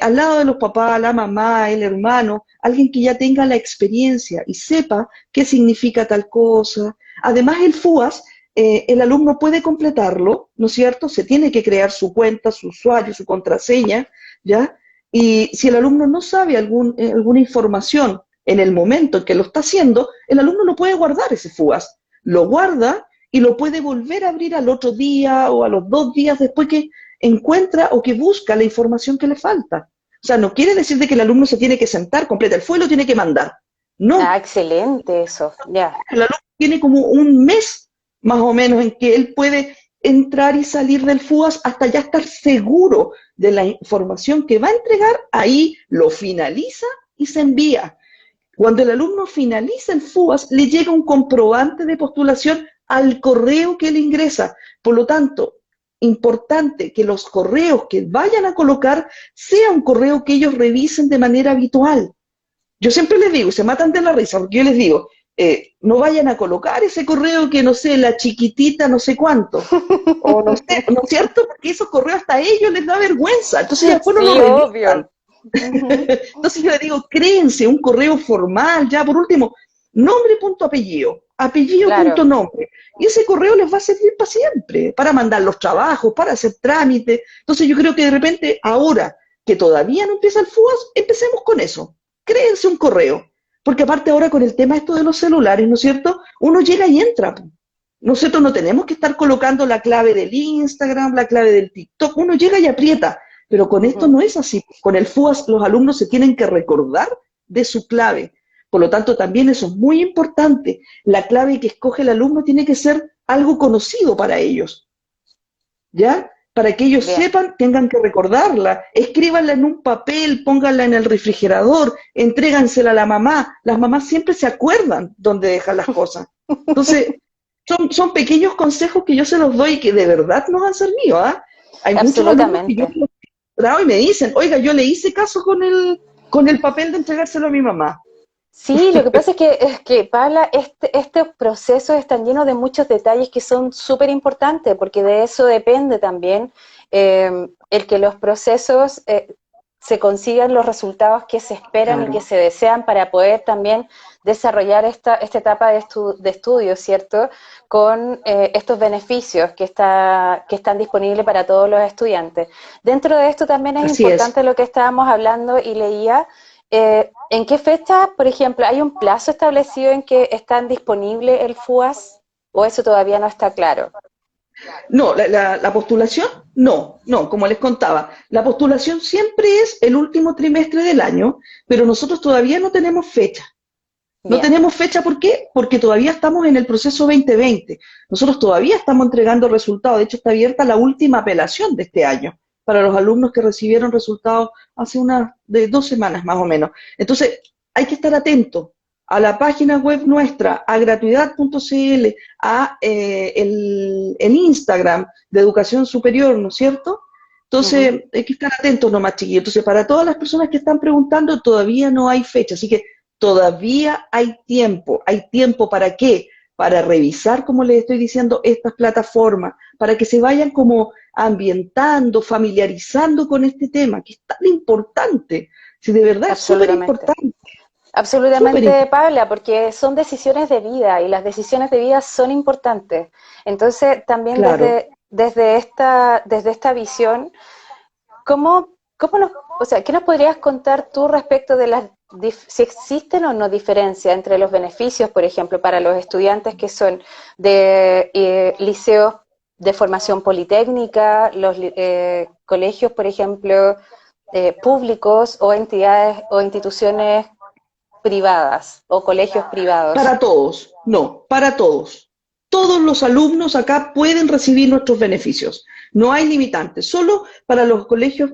al lado de los papás, la mamá, el hermano, alguien que ya tenga la experiencia y sepa qué significa tal cosa. Además, el FUAS, el alumno puede completarlo, ¿no es cierto? Se tiene que crear su cuenta, su usuario, su contraseña, ¿ya? Y si el alumno no sabe alguna información en el momento en que lo está haciendo, el alumno no puede guardar ese FUAS. Lo guarda y lo puede volver a abrir al otro día o a los 2 días después que encuentra o que busca la información que le falta. O sea, no quiere decir de que el alumno se tiene que sentar, completa el FUE y lo tiene que mandar. Ah, No, excelente eso, ya. el alumno tiene como un mes más o menos en que él puede entrar y salir del FUAS hasta ya estar seguro de la información que va a entregar, ahí lo finaliza y se envía. Cuando el alumno finaliza el FUAS, le llega un comprobante de postulación al correo que él ingresa. Por lo tanto, importante que los correos que vayan a colocar sea un correo que ellos revisen de manera habitual. Yo siempre les digo, y se matan de la risa, porque yo les digo, no vayan a colocar ese correo que no sé, la chiquitita no sé cuánto, o no sé, ¿no es cierto? Porque esos correos hasta a ellos les da vergüenza, entonces después no lo Sí, revisan. obvio. Ujú. Entonces yo le digo, créense un correo formal, ya por último, nombre punto apellido, apellido punto Claro. nombre. Y ese correo les va a servir para siempre, para mandar los trabajos, para hacer trámites. Entonces yo creo que de repente, ahora que todavía no empieza el FUAS, empecemos con eso. Créense un correo. Porque aparte ahora con el tema esto de los celulares, ¿no es cierto? Uno llega y entra. Nosotros no tenemos que estar colocando la clave del Instagram, la clave del TikTok, uno llega y aprieta, pero con esto Ujú. no es así. Con el FUAS los alumnos se tienen que recordar de su clave. Por lo tanto, también eso es muy importante. La clave que escoge el alumno tiene que ser algo conocido para ellos, ¿ya? Para que ellos Bien. sepan, tengan que recordarla, escríbanla en un papel, pónganla en el refrigerador, entrégansela a la mamá. Las mamás siempre se acuerdan dónde dejan las cosas. Entonces, son pequeños consejos que yo se los doy y que de verdad nos han servido, ¿ah? Hay muchos alumnos que yo Absolutamente. los he encontrado y me dicen, oiga, yo le hice caso con el papel de entregárselo a mi mamá. Sí, lo que pasa es que Paula, este proceso están lleno de muchos detalles que son súper importantes, porque de eso depende también el que los procesos se consigan los resultados que se esperan y Claro, que se desean para poder también desarrollar esta etapa de estudio, ¿cierto? Con estos beneficios que están disponibles para todos los estudiantes. Dentro de esto también es así es. importante lo que estábamos hablando y leía. ¿En qué fecha, por ejemplo, hay un plazo establecido en que están disponible el FUAS o eso todavía no está claro? No, la postulación, no, como les contaba, la postulación siempre es el último trimestre del año, pero nosotros todavía no tenemos fecha. No Bien, tenemos fecha, ¿por qué? Porque todavía estamos en el proceso 2020. Nosotros todavía estamos entregando resultados. De hecho, está abierta la última apelación de este año para los alumnos que recibieron resultados hace unas de 2 semanas más o menos. Entonces, hay que estar atento a la página web nuestra, a gratuidad.cl, a el Instagram de Educación Superior, ¿no es cierto? ujú, Entonces, hay que estar atentos nomás, chiquillos. Entonces, para todas las personas que están preguntando, todavía no hay fecha. Así que todavía hay tiempo ¿para qué? Para revisar, como les estoy diciendo, estas plataformas, para que se vayan como ambientando, familiarizando con este tema, que es tan importante, si de verdad es absolutamente. súper Absolutamente, importante, Paula, porque son decisiones de vida y las decisiones de vida son importantes. Entonces, también claro. desde esta visión, ¿cómo o sea, qué nos podrías contar tú respecto de si existen o no diferencias entre los beneficios, por ejemplo, para los estudiantes que son de liceos de formación politécnica, colegios, por ejemplo, públicos o entidades o instituciones privadas o colegios privados? Para todos, no, para todos. Todos los alumnos acá pueden recibir nuestros beneficios. No hay limitantes. Solo para los colegios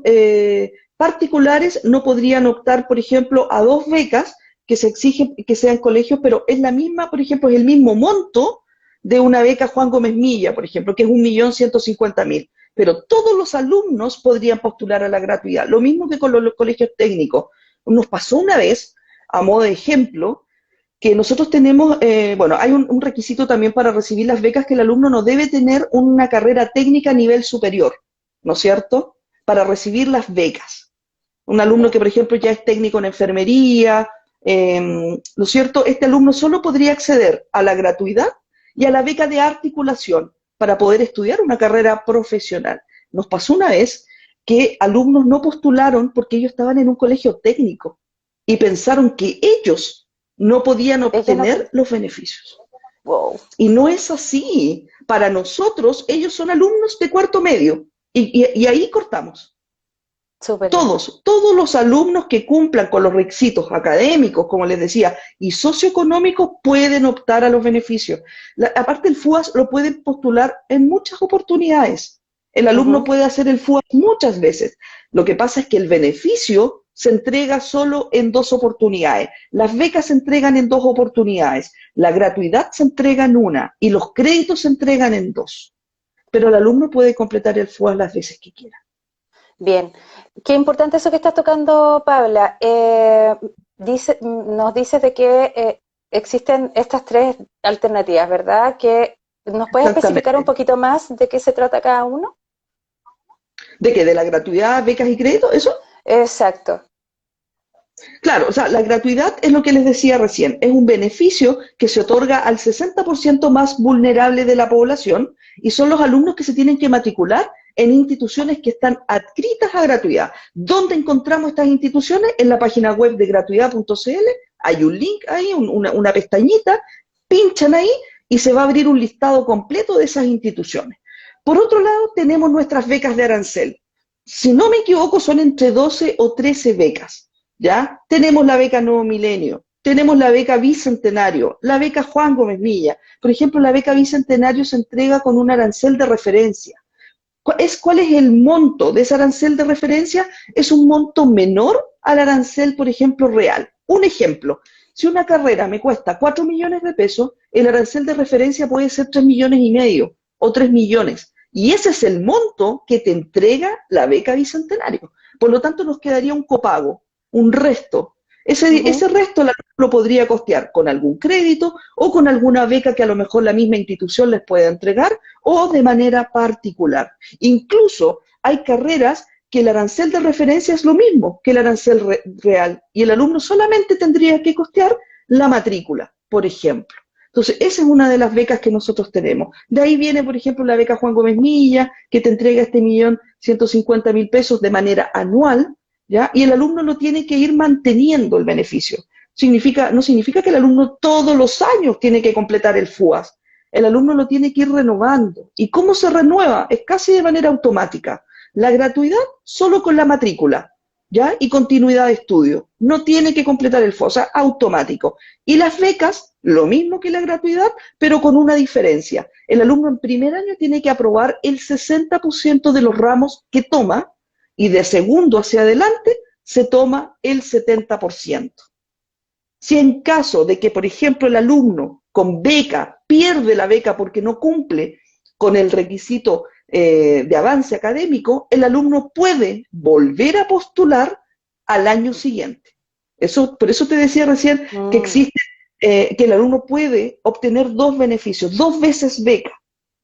particulares no podrían optar, por ejemplo, a 2 becas que se exigen que sean colegios, pero es la misma, por ejemplo, es el mismo monto de una beca Juan Gómez Milla, por ejemplo, que es 1.150.000. Pero todos los alumnos podrían postular a la gratuidad. Lo mismo que con los colegios técnicos. Nos pasó una vez, a modo de ejemplo, que nosotros tenemos, bueno, hay un requisito también para recibir las becas que el alumno no debe tener una carrera técnica a nivel superior, ¿no es cierto? Para recibir las becas. Un alumno Bien. que, por ejemplo, ya es técnico en enfermería, ¿no es cierto? Este alumno solo podría acceder a la gratuidad y a la beca de articulación para poder estudiar una carrera profesional. Nos pasó una vez que alumnos no postularon porque ellos estaban en un colegio técnico y pensaron que ellos no podían Ellos no obtener pueden. los beneficios. Wow, Y no es así. Para nosotros, ellos son alumnos de cuarto medio y ahí cortamos. súper bien. Todos los alumnos que cumplan con los requisitos académicos, como les decía, y socioeconómicos pueden optar a los beneficios. Aparte, el FUAS lo pueden postular en muchas oportunidades. El alumno Ujú. puede hacer el FUAS muchas veces. Lo que pasa es que el beneficio se entrega solo en 2 oportunidades. Las becas se entregan en 2 oportunidades. La gratuidad se entrega en una y los créditos se entregan en 2. Pero el alumno puede completar el FUAS las veces que quiera. Bien, qué importante eso que estás tocando, Paula. Nos dices de que existen estas tres alternativas, ¿verdad? Que ¿nos puedes especificar un Exactamente. poquito más de qué se trata cada uno? ¿De qué? ¿De la gratuidad, becas y créditos? ¿Eso? Exacto. Claro, o sea, la gratuidad es lo que les decía recién, es un beneficio que se otorga al 60% más vulnerable de la población y son los alumnos que se tienen que matricular en instituciones que están adscritas a gratuidad. ¿Dónde encontramos estas instituciones? En la página web de gratuidad.cl, hay un link ahí, una pestañita, pinchan ahí y se va a abrir un listado completo de esas instituciones. Por otro lado, tenemos nuestras becas de arancel. Si no me equivoco, son entre 12 o 13 becas, ¿ya? Tenemos la beca Nuevo Milenio, tenemos la beca Bicentenario, la beca Juan Gómez Milla. Por ejemplo, la beca Bicentenario se entrega con un arancel de referencia. ¿Cuál es el monto de ese arancel de referencia? Es un monto menor al arancel, por ejemplo, real. Un ejemplo, si una carrera me cuesta 4 millones de pesos, el arancel de referencia puede ser 3 millones y medio o 3 millones. Y ese es el monto que te entrega la beca Bicentenario. Por lo tanto, nos quedaría un copago, un resto. Ese resto lo podría costear con algún crédito o con alguna beca que a lo mejor la misma institución les pueda entregar o de manera particular. Incluso hay carreras que el arancel de referencia es lo mismo que el arancel real y el alumno solamente tendría que costear la matrícula, por ejemplo. Entonces, esa es una de las becas que nosotros tenemos. De ahí viene, por ejemplo, la beca Juan Gómez Milla, que te entrega 1.150.000 pesos de manera anual, ¿ya? Y el alumno no tiene que ir manteniendo el beneficio. No significa que el alumno todos los años tiene que completar el FUAS. El alumno lo tiene que ir renovando. ¿Y cómo se renueva? Es casi de manera automática. La gratuidad solo con la matrícula, ¿ya? Y continuidad de estudio. No tiene que completar el FUAS, o sea, automático. Y las becas, lo mismo que la gratuidad, pero con una diferencia. El alumno en primer año tiene que aprobar el 60% de los ramos que toma, y de segundo hacia adelante se toma el 70%. Si en caso de que, por ejemplo, el alumno con beca pierde la beca porque no cumple con el requisito de avance académico, el alumno puede volver a postular al año siguiente. Por eso te decía recién que existe, que el alumno puede obtener dos beneficios, 2 veces beca.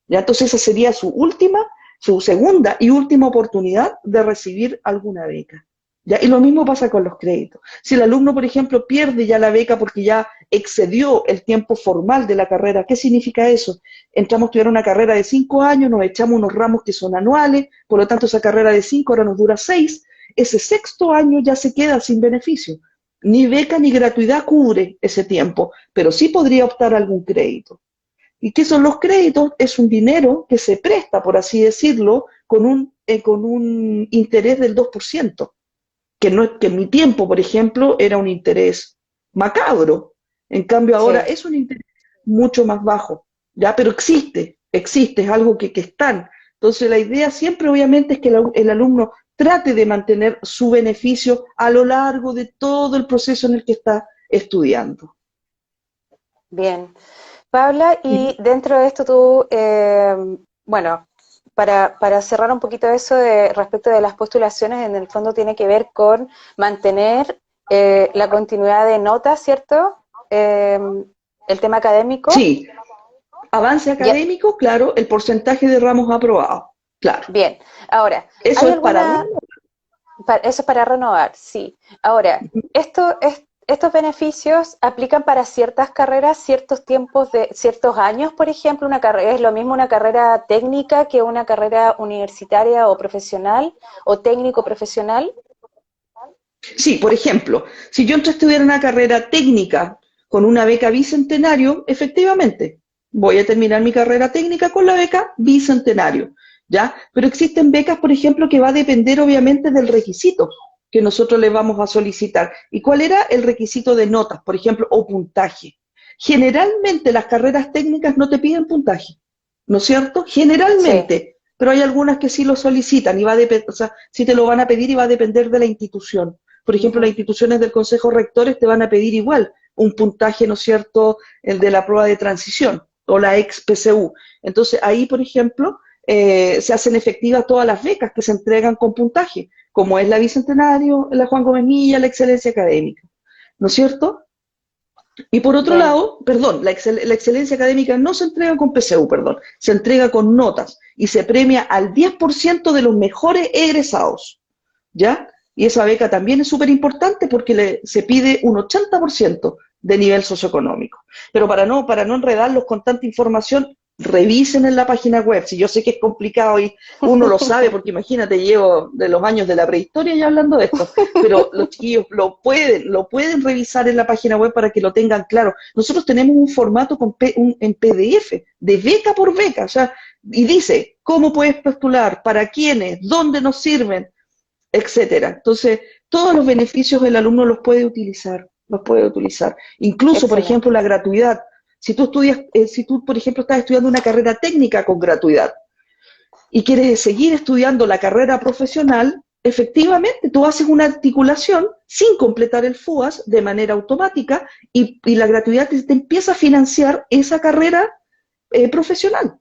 ¿Ya? Entonces esa sería su segunda y última oportunidad de recibir alguna beca. ¿Ya? Y lo mismo pasa con los créditos. Si el alumno, por ejemplo, pierde ya la beca porque ya excedió el tiempo formal de la carrera, ¿qué significa eso? Entramos a estudiar una carrera de 5 años, nos echamos unos ramos que son anuales, por lo tanto esa carrera de 5 ahora nos dura 6, ese sexto año ya se queda sin beneficio. Ni beca ni gratuidad cubre ese tiempo, pero sí podría optar a algún crédito. ¿Y qué son los créditos? Es un dinero que se presta, por así decirlo, con un interés del 2%, que en mi tiempo, por ejemplo, era un interés macabro. En cambio ahora Sí. es un interés mucho más bajo, ¿ya? Pero existe, es algo que está. Entonces la idea siempre obviamente es que el alumno trate de mantener su beneficio a lo largo de todo el proceso en el que está estudiando. Bien. Paula, y dentro de esto tú, bueno, para cerrar un poquito eso de respecto de las postulaciones, en el fondo tiene que ver con mantener la continuidad de notas, ¿cierto? El tema académico. Sí, avance Ya, académico, claro, el porcentaje de ramos aprobados, claro. bien. Ahora, Eso ¿hay es para alguna, eso es para renovar, sí. Ahora, estos beneficios aplican para ciertas carreras, ciertos tiempos de ciertos años, por ejemplo, una carrera es lo mismo una carrera técnica que una carrera universitaria o profesional o técnico profesional. Sí, por ejemplo, si yo entro a estudiar una carrera técnica con una beca bicentenario, efectivamente, voy a terminar mi carrera técnica con la beca bicentenario, ¿ya? Pero existen becas, por ejemplo, que va a depender obviamente del requisito que nosotros le vamos a solicitar. ¿Y cuál era el requisito de notas, por ejemplo, o puntaje? Generalmente las carreras técnicas no te piden puntaje, ¿no es cierto? Sí. Generalmente, pero hay algunas que sí lo solicitan y o sea, sí te lo van a pedir y va a depender de la institución. Por ejemplo, las Ujú. instituciones del Consejo Rectores te van a pedir igual un puntaje, ¿no es cierto?, el de la prueba de transición o la ex PCU. Entonces, ahí, por ejemplo, se hacen efectivas todas las becas que se entregan con puntaje, como es la Bicentenario, la Juan Gómez Milla, la Excelencia Académica, ¿no es cierto? Y por otro Bien. lado, perdón, la excelencia académica no se entrega con PSU, perdón, se entrega con notas y se premia al 10% de los mejores egresados, ¿ya? Y esa beca también es súper importante porque se pide un 80% de nivel socioeconómico. Pero para no enredarlos con tanta información, revisen en la página web. Si yo sé que es complicado y uno lo sabe, porque imagínate, llevo de los años de la prehistoria ya hablando de esto, pero los chiquillos lo pueden revisar en la página web para que lo tengan claro. Nosotros tenemos un formato en PDF, de beca por beca, o sea, y dice cómo puedes postular, para quiénes, dónde nos sirven, etcétera. Entonces, todos los beneficios el alumno los puede utilizar, los puede utilizar. Incluso, por ejemplo, Excelente. la gratuidad. Si tú estudias, si tú, por ejemplo, estás estudiando una carrera técnica con gratuidad y quieres seguir estudiando la carrera profesional, efectivamente tú haces una articulación sin completar el FUAS de manera automática y la gratuidad te empieza a financiar esa carrera profesional.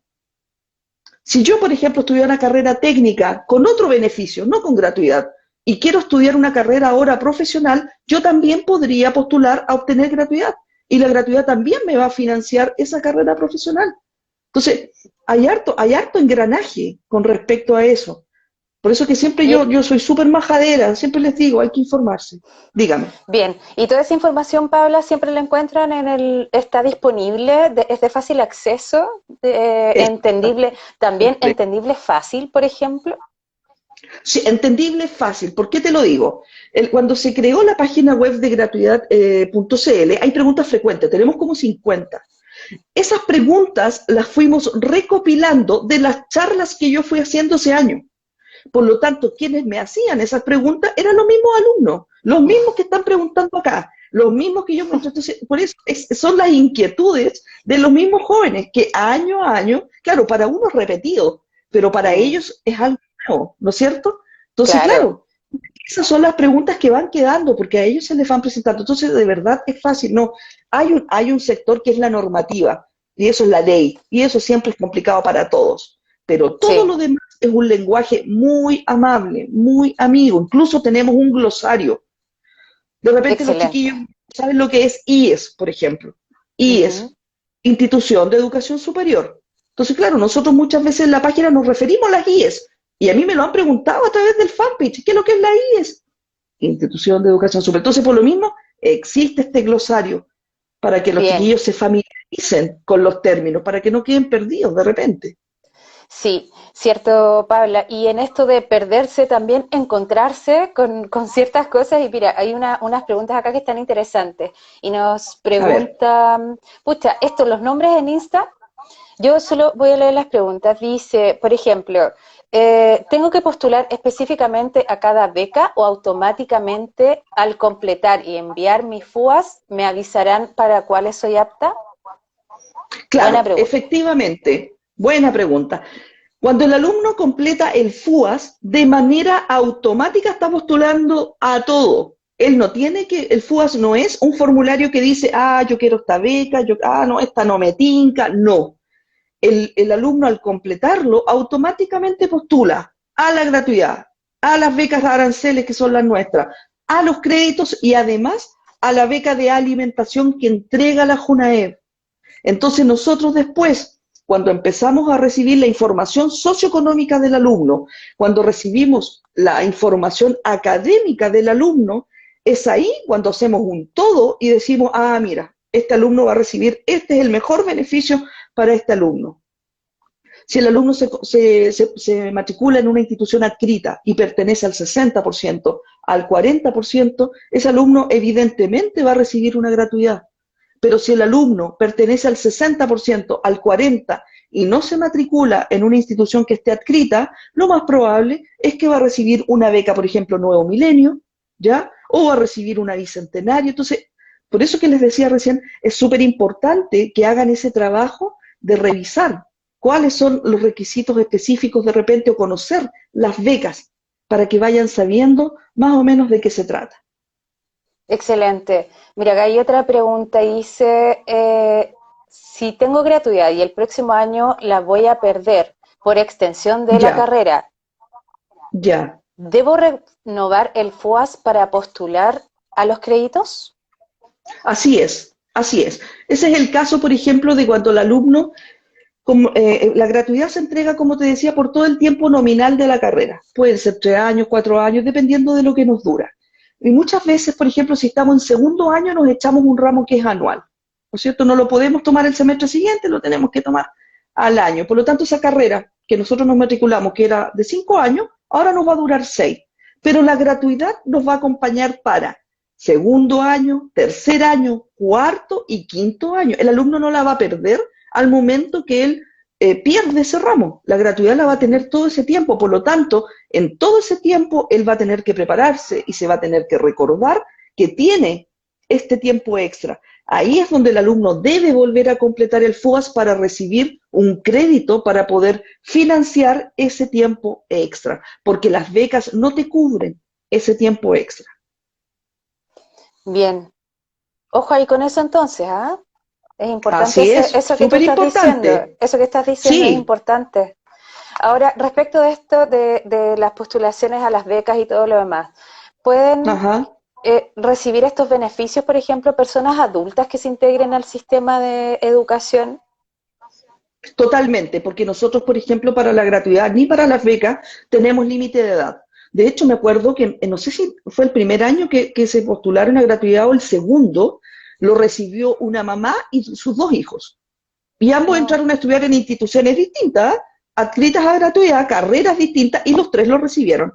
Si yo, por ejemplo, estudié una carrera técnica con otro beneficio, no con gratuidad, y quiero estudiar una carrera ahora profesional, yo también podría postular a obtener gratuidad. Y la gratuidad también me va a financiar esa carrera profesional. Entonces, hay harto engranaje con respecto a eso. Por eso que siempre Y, yo soy súper majadera, siempre les digo, hay que informarse. Dígame. bien, y toda esa información, Paula, siempre la encuentran está disponible, es de fácil acceso, entendible, también Exactamente. entendible fácil, por ejemplo. Sí, entendible, fácil. ¿Por qué te lo digo? Cuando se creó la página web de gratuidad.cl, hay preguntas frecuentes, tenemos como 50. Esas preguntas las fuimos recopilando de las charlas que yo fui haciendo ese año. Por lo tanto, quienes me hacían esas preguntas eran los mismos alumnos, los mismos que están preguntando acá, los mismos que yo me... Entonces, por eso son las inquietudes de los mismos jóvenes que año a año, claro, para uno es repetido, pero para Mm, ellos es algo nuevo, ¿no es cierto? Entonces, claro, claro, esas son las preguntas que van quedando porque a ellos se les van presentando. Entonces, de verdad es fácil. No, hay un sector que es la normativa y eso es la ley y eso siempre es complicado para todos. Pero todo sí, lo demás es un lenguaje muy amable, muy amigo. Incluso tenemos un glosario. De repente los excelente. chiquillos saben lo que es IES, por ejemplo. Ujú. IES, Institución de Educación Superior. Entonces, claro, nosotros muchas veces en la página nos referimos a las IES. Y a mí me lo han preguntado a través del fanpage. ¿Qué es lo que es la IES? Institución de Educación Superior. Entonces, por lo mismo, existe este glosario para que los Bien. chiquillos se familiaricen con los términos, para que no queden perdidos de repente. Sí, cierto, Paula. Y en esto de perderse también, encontrarse con ciertas cosas. Y mira, hay unas preguntas acá que están interesantes. Y nos A ver, preguntan, pucha, esto, los nombres en Insta, yo solo voy a leer las preguntas. Dice, por ejemplo, ¿tengo que postular específicamente a cada beca o automáticamente al completar y enviar mis FUAS me avisarán para cuáles soy apta? Buena claro, pregunta. efectivamente, buena pregunta. Cuando el alumno completa el FUAS, de manera automática está postulando a todo. Él no tiene que, el FUAS no es un formulario que dice, ah, yo quiero esta beca, no, esta no me tinca, no. El alumno al completarlo automáticamente postula a la gratuidad, a las becas aranceles que son las nuestras, a los créditos y además a la beca de alimentación que entrega la JUNAEB. Entonces nosotros después, cuando empezamos a recibir la información socioeconómica del alumno, cuando recibimos la información académica del alumno, es ahí cuando hacemos un todo y decimos, ah, mira, este alumno va a recibir, este es el mejor beneficio para este alumno. Si el alumno se matricula en una institución adscrita y pertenece al 60%, al 40%, ese alumno evidentemente va a recibir una gratuidad. Pero si el alumno pertenece al 60%, al 40%, y no se matricula en una institución que esté adscrita, lo más probable es que va a recibir una beca, por ejemplo, Nuevo Milenio, ¿ya? O va a recibir una bicentenario. Entonces, por eso que les decía recién, es súper importante que hagan ese trabajo de revisar cuáles son los requisitos específicos de repente o conocer las becas para que vayan sabiendo más o menos de qué se trata. Excelente. Mira, acá hay otra pregunta. Dice, si tengo gratuidad y el próximo año la voy a perder por extensión de la Ya, carrera, ya. ¿debo renovar el FUAS para postular a los créditos? Así es, así es. Ese es el caso, por ejemplo, de cuando el alumno, la gratuidad se entrega, como te decía, por todo el tiempo nominal de la carrera. Pueden ser 3 años, 4 años, dependiendo de lo que nos dura. Y muchas veces, por ejemplo, si estamos en segundo año, nos echamos un ramo que es anual. ¿No es cierto? No lo podemos tomar el semestre siguiente, lo tenemos que tomar al año. Por lo tanto, esa carrera que nosotros nos matriculamos, que era de 5 años, ahora nos va a durar 6. Pero la gratuidad nos va a acompañar para segundo año, tercer año, cuarto y quinto año. El alumno no la va a perder al momento que él pierde ese ramo. La gratuidad la va a tener todo ese tiempo. Por lo tanto, en todo ese tiempo, él va a tener que prepararse y se va a tener que recordar que tiene este tiempo extra. Ahí es donde el alumno debe volver a completar el FUAS para recibir un crédito para poder financiar ese tiempo extra, porque las becas no te cubren ese tiempo extra. Bien. Ojo ahí con eso entonces, ¿ah? Es importante Así es, eso que tú súper estás diciendo. importante. Eso que estás diciendo es Sí, importante. Ahora, respecto de esto de las postulaciones a las becas y todo lo demás, ¿pueden ajá. recibir estos beneficios, por ejemplo, personas adultas que se integren al sistema de educación? Totalmente, porque nosotros, por ejemplo, para la gratuidad ni para las becas tenemos límite de edad. De hecho, me acuerdo que, no sé si fue el primer año que se postularon a gratuidad o el segundo, lo recibió una mamá y sus 2 hijos. Y ambos No. entraron a estudiar en instituciones distintas, adscritas a gratuidad, carreras distintas, y los 3 lo recibieron.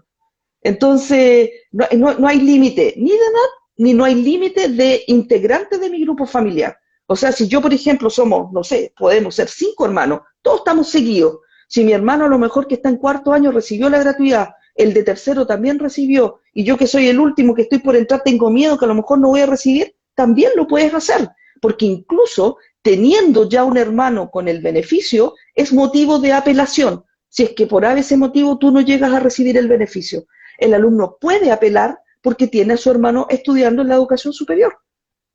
Entonces, no hay límite ni de edad, ni no hay límite de integrantes de mi grupo familiar. O sea, si yo, por ejemplo, somos, no sé, podemos ser 5 hermanos, todos estamos seguidos. Si mi hermano a lo mejor que está en cuarto año recibió la gratuidad, el de tercero también recibió, y yo que soy el último que estoy por entrar tengo miedo que a lo mejor no voy a recibir, también lo puedes hacer. Porque incluso teniendo ya un hermano con el beneficio, es motivo de apelación. Si es que por ese motivo tú no llegas a recibir el beneficio, el alumno puede apelar porque tiene a su hermano estudiando en la educación superior.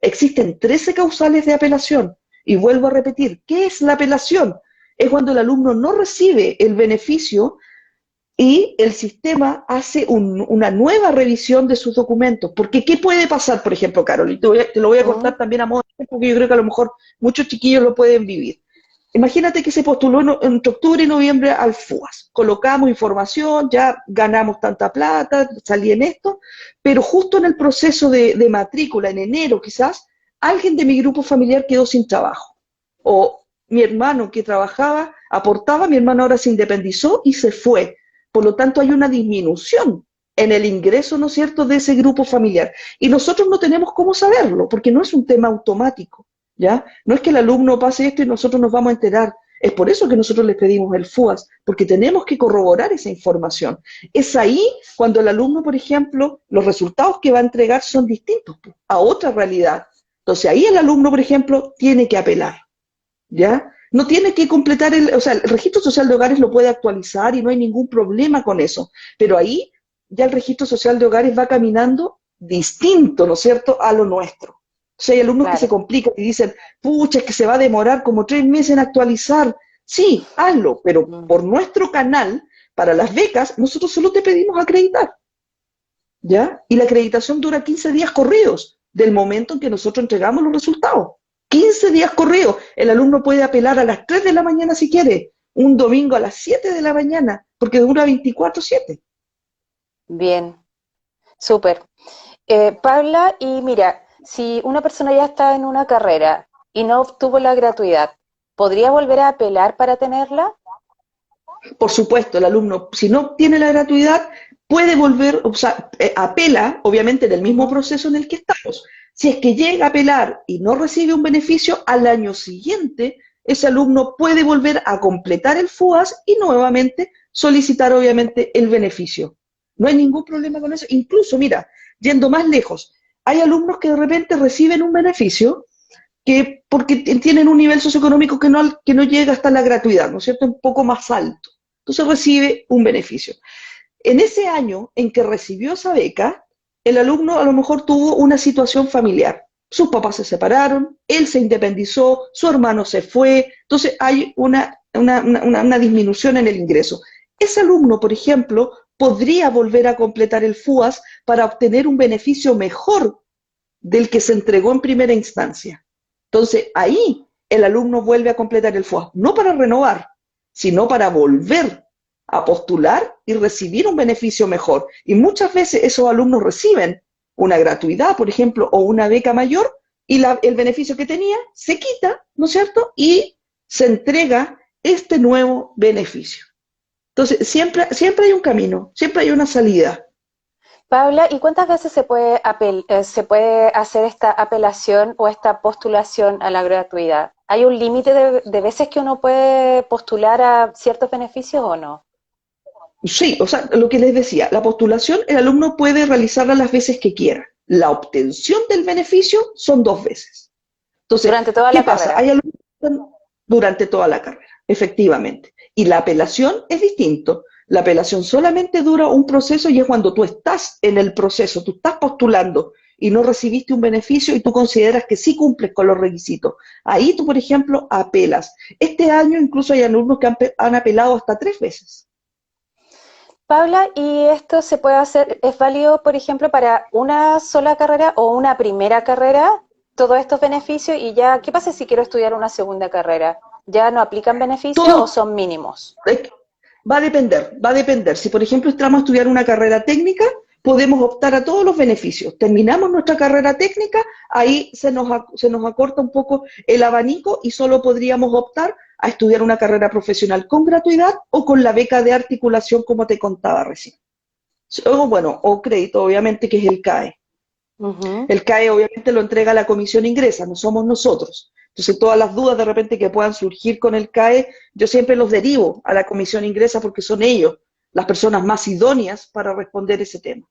Existen 13 causales de apelación. Y vuelvo a repetir, ¿qué es la apelación? Es cuando el alumno no recibe el beneficio y el sistema hace una nueva revisión de sus documentos. Porque, ¿qué puede pasar, por ejemplo, Carol? Y te lo voy a ¿Mm? contar también a modo de ejemplo, porque yo creo que a lo mejor muchos chiquillos lo pueden vivir. Imagínate que se postuló entre octubre y noviembre al FUAS. Colocamos información, ya ganamos tanta plata, salí en esto, pero justo en el proceso de matrícula, en enero quizás, alguien de mi grupo familiar quedó sin trabajo. O mi hermano que trabajaba, aportaba, mi hermano ahora se independizó y se fue. Por lo tanto, hay una disminución en el ingreso, ¿no es cierto?, de ese grupo familiar. Y nosotros no tenemos cómo saberlo, porque no es un tema automático. ¿Ya? No es que el alumno pase esto y nosotros nos vamos a enterar. Es por eso que nosotros les pedimos el FUAS, porque tenemos que corroborar esa información. Es ahí cuando el alumno, por ejemplo, los resultados que va a entregar son distintos a otra realidad. Entonces ahí el alumno, por ejemplo, tiene que apelar, ¿ya? No tiene que completar o sea, el registro social de hogares lo puede actualizar y no hay ningún problema con eso, pero ahí ya el registro social de hogares va caminando distinto, ¿no es cierto?, a lo nuestro. O sea, hay alumnos que se Claro. complican y dicen, pucha, es que se va a demorar como 3 meses en actualizar. Sí, hazlo, pero Mm. por nuestro canal, para las becas, nosotros solo te pedimos acreditar, ¿ya? Y la acreditación dura 15 días corridos del momento en que nosotros entregamos los resultados. 15 días corridos. El alumno puede apelar a las 3 de la mañana si quiere, un domingo a las 7 de la mañana, porque dura 24/7. Bien, súper. Paula, y mira, si una persona ya está en una carrera y no obtuvo la gratuidad, ¿podría volver a apelar para tenerla? Por supuesto, el alumno, si no obtiene la gratuidad, puede volver, o sea, apela, obviamente, en el mismo Ujú. proceso en el que estamos. Si es que llega a apelar y no recibe un beneficio, al año siguiente, ese alumno puede volver a completar el FUAS y nuevamente solicitar, obviamente, el beneficio. No hay ningún problema con eso. Incluso, mira, yendo más lejos, hay alumnos que de repente reciben un beneficio que porque tienen un nivel socioeconómico que no llega hasta la gratuidad, ¿no es cierto? Un poco más alto. Entonces recibe un beneficio. En ese año en que recibió esa beca, el alumno a lo mejor tuvo una situación familiar. Sus papás se separaron, él se independizó, su hermano se fue, entonces hay una disminución en el ingreso. Ese alumno, por ejemplo, podría volver a completar el FUAS para obtener un beneficio mejor del que se entregó en primera instancia. Entonces, ahí el alumno vuelve a completar el FUAS, no para renovar, sino para volver a postular y recibir un beneficio mejor. Y muchas veces esos alumnos reciben una gratuidad, por ejemplo, o una beca mayor, y el beneficio que tenía se quita, ¿no es cierto? Y se entrega este nuevo beneficio. Entonces, siempre hay un camino, siempre hay una salida. Paula, ¿y cuántas veces se puede hacer esta apelación o esta postulación a la gratuidad? ¿Hay un límite de veces que uno puede postular a ciertos beneficios o no? Sí, o sea, lo que les decía, la postulación el alumno puede realizarla las veces que quiera. La obtención del beneficio son 2 veces. Entonces, Durante toda ¿qué la pasa? carrera. Hay alumnos que están durante toda la carrera, efectivamente. Y la apelación es distinto. La apelación solamente dura un proceso y es cuando tú estás en el proceso, tú estás postulando y no recibiste un beneficio y tú consideras que sí cumples con los requisitos. Ahí tú, por ejemplo, apelas. Este año incluso hay alumnos que han apelado hasta 3 veces. Paula, ¿y esto se puede hacer, es válido, por ejemplo, para una sola carrera o una primera carrera? Todos estos beneficios y ya, ¿qué pasa si quiero estudiar una segunda carrera? ¿Ya no aplican beneficios o Todo son mínimos? va a depender, va a depender. Si, por ejemplo, estamos a estudiar una carrera técnica, podemos optar a todos los beneficios. Terminamos nuestra carrera técnica, ahí se nos acorta un poco el abanico y solo podríamos optar a estudiar una carrera profesional con gratuidad o con la beca de articulación, como te contaba recién. O bueno, o crédito, obviamente, que es el CAE. Ujú. El CAE obviamente lo entrega la comisión ingresa, no somos nosotros. Entonces, todas las dudas de repente que puedan surgir con el CAE, yo siempre los derivo a la comisión ingresa porque son ellos las personas más idóneas para responder ese tema.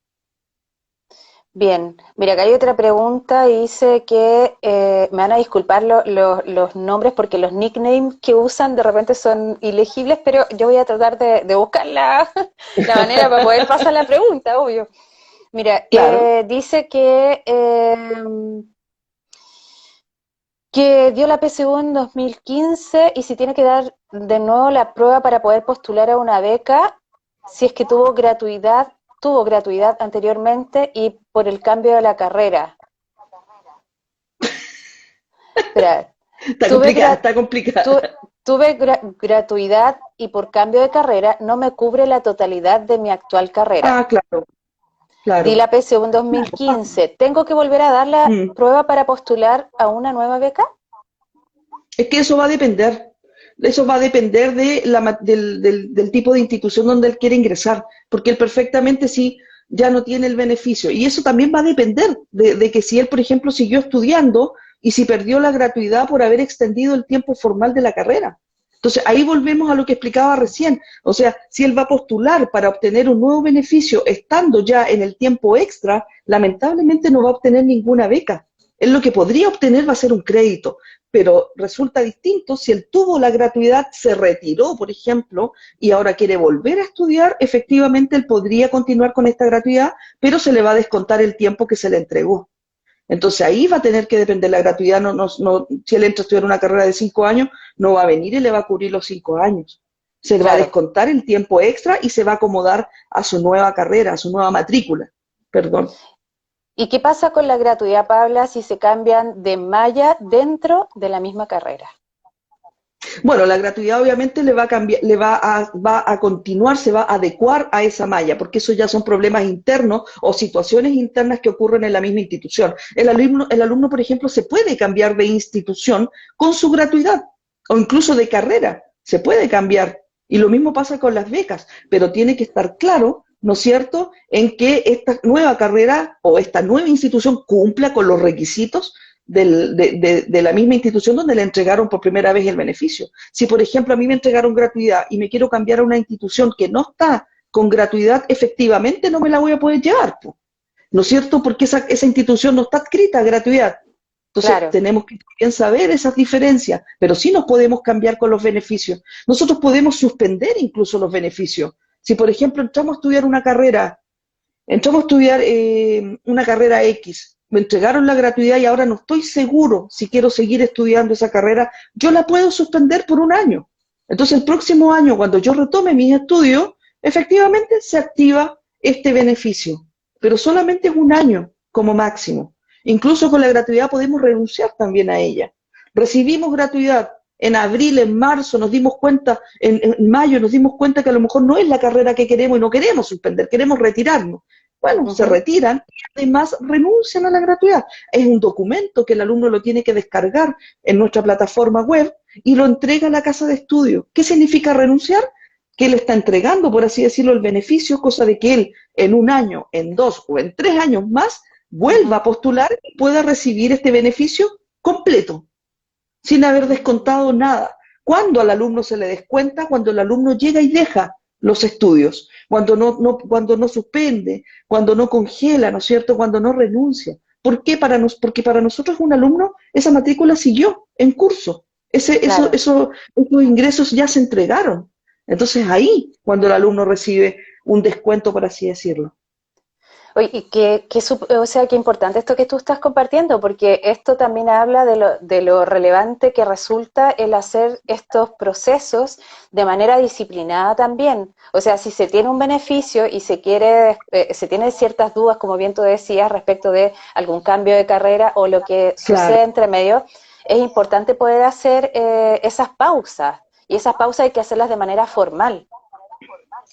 Bien, mira, acá hay otra pregunta y dice que me van a disculpar los nombres porque los nicknames que usan de repente son ilegibles, pero yo voy a tratar de buscar la manera para poder pasar la pregunta, obvio. Mira, Claro. dice que dio la PSU en 2015 y si tiene que dar de nuevo la prueba para poder postular a una beca, si es que tuvo gratuidad anteriormente y por el cambio de la carrera. Espera, Está tuve, complicada, gra- está complicada. tu- gratuidad y por cambio de carrera no me cubre la totalidad de mi actual carrera. Ah, claro, Di claro. la PSU en 2015. ¿Tengo que volver a dar la Mm. prueba para postular a una nueva beca? Es que eso va a depender. Eso va a depender del tipo de institución donde él quiere ingresar, porque él perfectamente sí ya no tiene el beneficio. Y eso también va a depender de que si él, por ejemplo, siguió estudiando y si perdió la gratuidad por haber extendido el tiempo formal de la carrera. Entonces, ahí volvemos a lo que explicaba recién. O sea, si él va a postular para obtener un nuevo beneficio estando ya en el tiempo extra, lamentablemente no va a obtener ninguna beca. Él lo que podría obtener va a ser un crédito, pero resulta distinto si él tuvo la gratuidad, se retiró, por ejemplo, y ahora quiere volver a estudiar, efectivamente él podría continuar con esta gratuidad, pero se le va a descontar el tiempo que se le entregó. Entonces ahí va a tener que depender la gratuidad, si él entra a estudiar una carrera de 5 años, no va a venir y le va a cubrir los 5 años. Se le va a Claro. descontar el tiempo extra y se va a acomodar a su nueva carrera, a su nueva matrícula. Perdón. ¿Y qué pasa con la gratuidad, Paula, si se cambian de malla dentro de la misma carrera? Bueno, la gratuidad obviamente le va a cambiar, va a continuar, se va a adecuar a esa malla, porque eso ya son problemas internos o situaciones internas que ocurren en la misma institución. El alumno, por ejemplo, se puede cambiar de institución con su gratuidad o incluso de carrera, se puede cambiar. Y lo mismo pasa con las becas, pero tiene que estar claro, ¿no es cierto?, en que esta nueva carrera o esta nueva institución cumpla con los requisitos de la misma institución donde le entregaron por primera vez el beneficio. Si, por ejemplo, a mí me entregaron gratuidad y me quiero cambiar a una institución que no está con gratuidad, efectivamente no me la voy a poder llevar, ¿no es cierto? Porque esa institución no está adscrita a gratuidad. Entonces, Claro. tenemos que bien saber esas diferencias, pero sí nos podemos cambiar con los beneficios. Nosotros podemos suspender incluso los beneficios. Si, por ejemplo, entramos a estudiar una carrera X, me entregaron la gratuidad y ahora no estoy seguro si quiero seguir estudiando esa carrera, yo la puedo suspender por un año. Entonces el próximo año, cuando yo retome mis estudios, efectivamente se activa este beneficio, pero solamente es un año como máximo. Incluso con la gratuidad podemos renunciar también a ella. Recibimos gratuidad en abril, en marzo, nos dimos cuenta, en mayo nos dimos cuenta que a lo mejor no es la carrera que queremos y no queremos suspender, queremos retirarnos. bueno, se Ujú. retiran y además renuncian a la gratuidad. Es un documento que el alumno lo tiene que descargar en nuestra plataforma web y lo entrega a la casa de estudio. ¿Qué significa renunciar? Que él está entregando, por así decirlo, el beneficio, cosa de que él en un año, en 2 o en 3 años más vuelva a Ujú. postular y pueda recibir este beneficio completo, sin haber descontado nada. ¿Cuándo al alumno se le descuenta? Cuando el alumno llega y deja los estudios, cuando no suspende, cuando no congela, ¿no es cierto? Cuando no renuncia. ¿Por qué? Porque para nosotros un alumno, esa matrícula siguió en curso. Claro. Esos ingresos ya se entregaron. Entonces ahí, cuando el alumno recibe un descuento, por así decirlo. Oye, y o sea, qué importante esto que tú estás compartiendo, porque esto también habla de lo relevante que resulta el hacer estos procesos de manera disciplinada también. O sea, si se tiene un beneficio y se tienen ciertas dudas, como bien tú decías, respecto de algún cambio de carrera o lo que Claro. sucede entre medio, es importante poder hacer esas pausas. Y esas pausas hay que hacerlas de manera formal.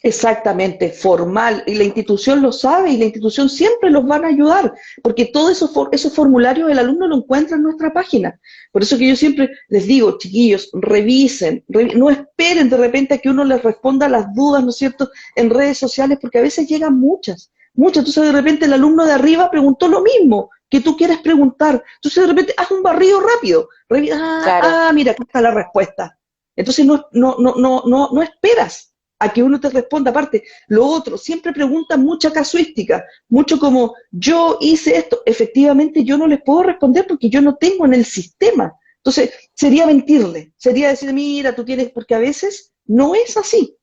Exactamente, formal, y la institución lo sabe y la institución siempre los van a ayudar, porque todos esos formularios el alumno lo encuentra en nuestra página. Por eso que yo siempre les digo, chiquillos, revisen, no esperen de repente a que uno les responda las dudas, ¿no es cierto?, en redes sociales, porque a veces llegan muchas, muchas. Entonces de repente el alumno de arriba preguntó lo mismo que tú quieres preguntar. Entonces de repente haz un barrido rápido, Claro. mira, acá está la respuesta. Entonces no esperas a que uno te responda. Aparte, lo otro, siempre preguntan mucha casuística, mucho como, yo hice esto, efectivamente yo no les puedo responder porque yo no tengo en el sistema. Entonces, sería mentirle, sería decir, mira, tú tienes, porque a veces no es así,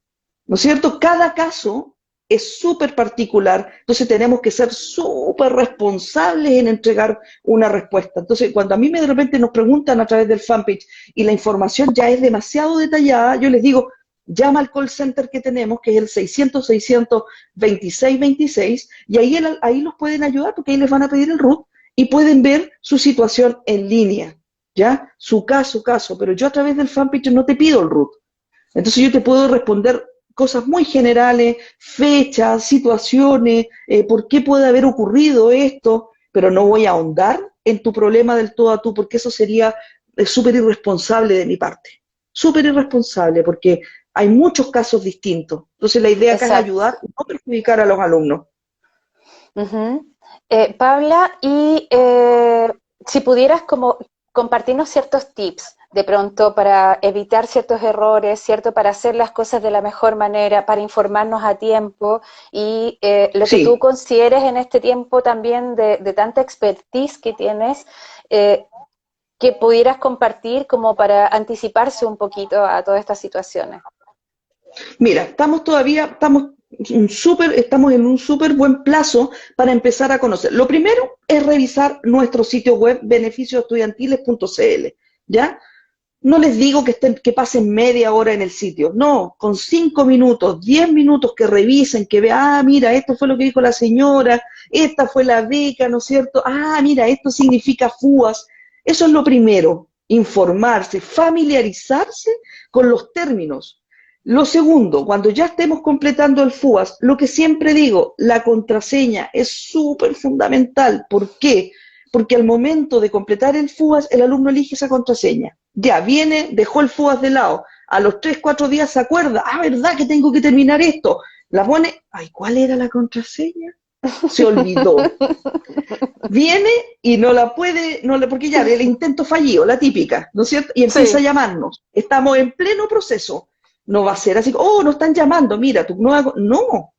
¿no es cierto? Cada caso es súper particular, entonces tenemos que ser súper responsables en entregar una respuesta. Entonces, cuando a mí de repente nos preguntan a través del fanpage y la información ya es demasiado detallada, yo les digo, llama al call center que tenemos, que es el 600-600-2626, y ahí los pueden ayudar porque ahí les van a pedir el RUT y pueden ver su situación en línea, ¿ya? Su caso, pero yo a través del fanpage no te pido el RUT. Entonces yo te puedo responder cosas muy generales, fechas, situaciones, por qué puede haber ocurrido esto, pero no voy a ahondar en tu problema del todo a tú, porque eso sería súper irresponsable de mi parte. Súper irresponsable, porque hay muchos casos distintos. Entonces la idea acá es Exacto. ayudar y no perjudicar a los alumnos. Ujú. Paula, y si pudieras como compartirnos ciertos tips de pronto para evitar ciertos errores, ¿cierto? Para hacer las cosas de la mejor manera, para informarnos a tiempo y lo que tú Sí, consideres en este tiempo también de tanta expertise que tienes, eh, que pudieras compartir como para anticiparse un poquito a todas estas situaciones. mira, estamos en un súper buen plazo para empezar a conocer. Lo primero es revisar nuestro sitio web beneficiosestudiantiles.cl, ¿ya? No les digo que pasen media hora en el sitio, no, con 5 minutos, 10 minutos que revisen, que vean, mira, esto fue lo que dijo la señora, esta fue la beca, ¿no es cierto? Mira, esto significa FUAS. Eso es lo primero, informarse, familiarizarse con los términos. Lo segundo, cuando ya estemos completando el FUAS, lo que siempre digo, la contraseña es súper fundamental. ¿Por qué? Porque al momento de completar el FUAS, el alumno elige esa contraseña. Ya, viene, dejó el FUAS de lado. A los 3, 4 días se acuerda, ¿verdad que tengo que terminar esto? La pone, ¿cuál era la contraseña? Se olvidó. Viene y no la puede, porque ya el intento fallido, la típica, ¿no es cierto? Y empieza a Sí. llamarnos. Estamos en pleno proceso. No va a ser así, no están llamando, mira, tú no hago. No,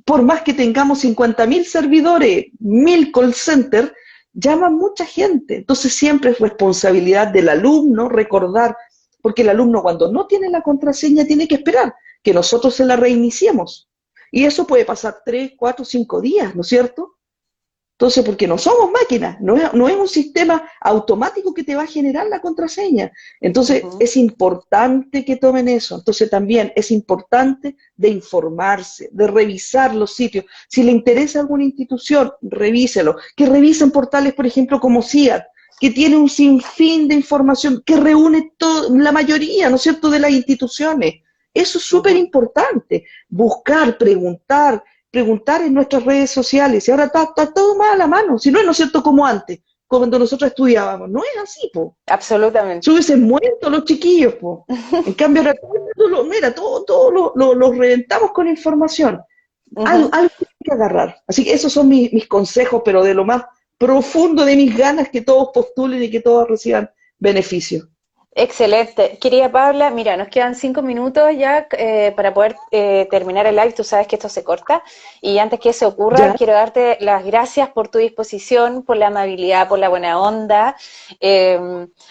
por más que tengamos 50.000 servidores, 1.000 call centers, llama mucha gente. Entonces siempre es responsabilidad del alumno recordar, porque el alumno cuando no tiene la contraseña tiene que esperar que nosotros se la reiniciemos. Y eso puede pasar 3, 4, 5 días, ¿no es cierto? Entonces, porque no somos máquinas, no es un sistema automático que te va a generar la contraseña. Entonces, Ujú. es importante que tomen eso. Entonces, también es importante de informarse, de revisar los sitios. Si le interesa alguna institución, revíselo. Que revisen portales, por ejemplo, como CIAT, que tiene un sinfín de información, que reúne la mayoría, ¿no es cierto?, de las instituciones. Eso es súper Ujú. importante. Buscar, preguntar, preguntar en nuestras redes sociales, y ahora está todo más a la mano, si no es, ¿no es cierto?, como antes, como cuando nosotros estudiábamos, no es así, po. Se Absolutamente. hubiesen muerto los chiquillos, po. En cambio, ahora mira, todo lo reventamos con información. Algo, Ujú. algo hay que agarrar. Así que esos son mis consejos, pero de lo más profundo de mis ganas que todos postulen y que todos reciban beneficios. Excelente. Querida Paula, mira, nos quedan 5 minutos ya para poder terminar el live. Tú sabes que esto se corta. Y antes que eso ocurra, Ya, quiero darte las gracias por tu disposición, por la amabilidad, por la buena onda.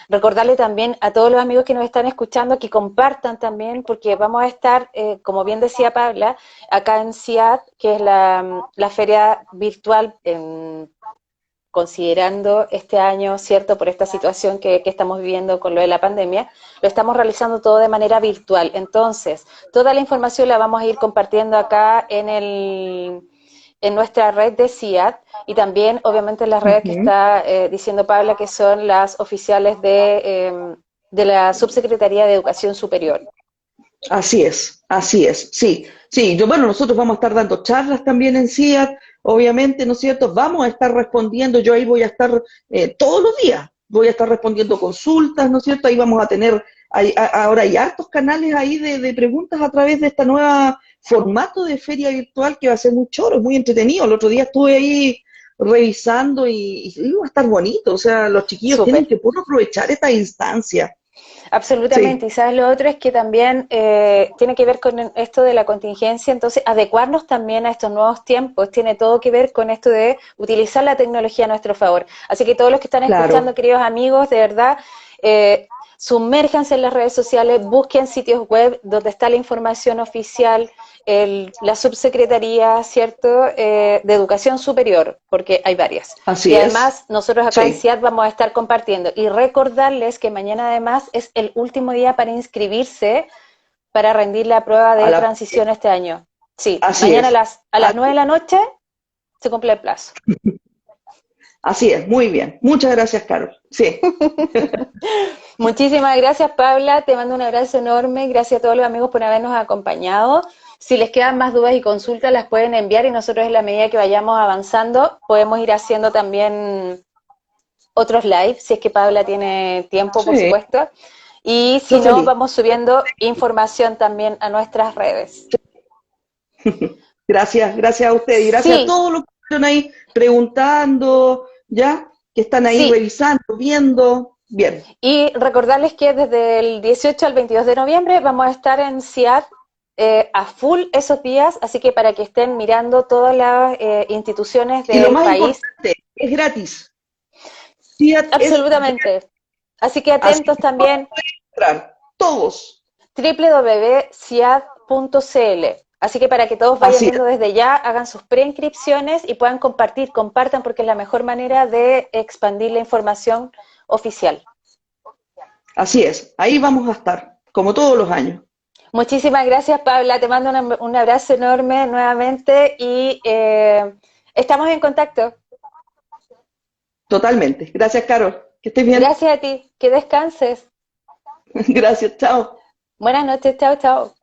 Recordarle también a todos los amigos que nos están escuchando que compartan también, porque vamos a estar, como bien decía Paula, acá en CIAD, que es la feria virtual considerando este año, ¿cierto?, por esta situación que estamos viviendo con lo de la pandemia, lo estamos realizando todo de manera virtual. Entonces, toda la información la vamos a ir compartiendo acá en nuestra red de CIAT y también, obviamente, en las redes que ujú. está diciendo Paula, que son las oficiales de la Subsecretaría de Educación Superior. Así es, sí, sí, bueno, nosotros vamos a estar dando charlas también en CIAT, obviamente, ¿no es cierto? Vamos a estar respondiendo, yo ahí voy a estar todos los días, voy a estar respondiendo consultas, ¿no es cierto? Ahí vamos a tener, ahora hay hartos canales ahí de preguntas a través de esta nueva formato de feria virtual que va a ser muy choro, muy entretenido. El otro día estuve ahí revisando y va a estar bonito, o sea, los chiquillos Súper. tienen que puro aprovechar esta instancia. Absolutamente. Sí, Y sabes, lo otro es que también tiene que ver con esto de la contingencia, entonces adecuarnos también a estos nuevos tiempos tiene todo que ver con esto de utilizar la tecnología a nuestro favor. Así que todos los que están escuchando, claro, queridos amigos, de verdad, sumérjanse en las redes sociales, busquen sitios web donde está la información oficial, la subsecretaría, ¿cierto?, de Educación Superior, porque hay varias. así Y es. además, nosotros acá en Sí, CIAT vamos a estar compartiendo y recordarles que mañana además es el último día para inscribirse para rendir la prueba a de la, transición este año. Sí, así mañana es. a las Así, 9 de la noche se cumple el plazo. así es, muy bien. Muchas gracias, Carol. Sí, Muchísimas gracias, Paula. Te mando un abrazo enorme. Gracias a todos los amigos por habernos acompañado. Si les quedan más dudas y consultas, las pueden enviar y nosotros en la medida que vayamos avanzando podemos ir haciendo también otros live, si es que Paula tiene tiempo, por sí, supuesto. Y yo si no, feliz. vamos subiendo información también a nuestras redes. Gracias, gracias a ustedes y gracias a Sí, todos los que están ahí preguntando, ya, que están ahí sí. revisando, viendo. Bien, Y recordarles que desde el 18 al 22 de noviembre vamos a estar en CIAT a full esos días, así que para que estén mirando todas las instituciones y lo del más país, importante, es gratis. Fiat es gratis, absolutamente. Así que así atentos que todos también pueden entrar, todos. www.ciad.cl. Así que para que todos vayan Así es, viendo desde ya, hagan sus preinscripciones y puedan compartir, compartan porque es la mejor manera de expandir la información oficial. así es. Ahí vamos a estar, como todos los años. Muchísimas gracias, Paula. Te mando un abrazo enorme nuevamente y estamos en contacto. Totalmente. Gracias, Carol. Que estés bien. Gracias a ti. Que descanses. Gracias, chao. Buenas noches. Chao, chao.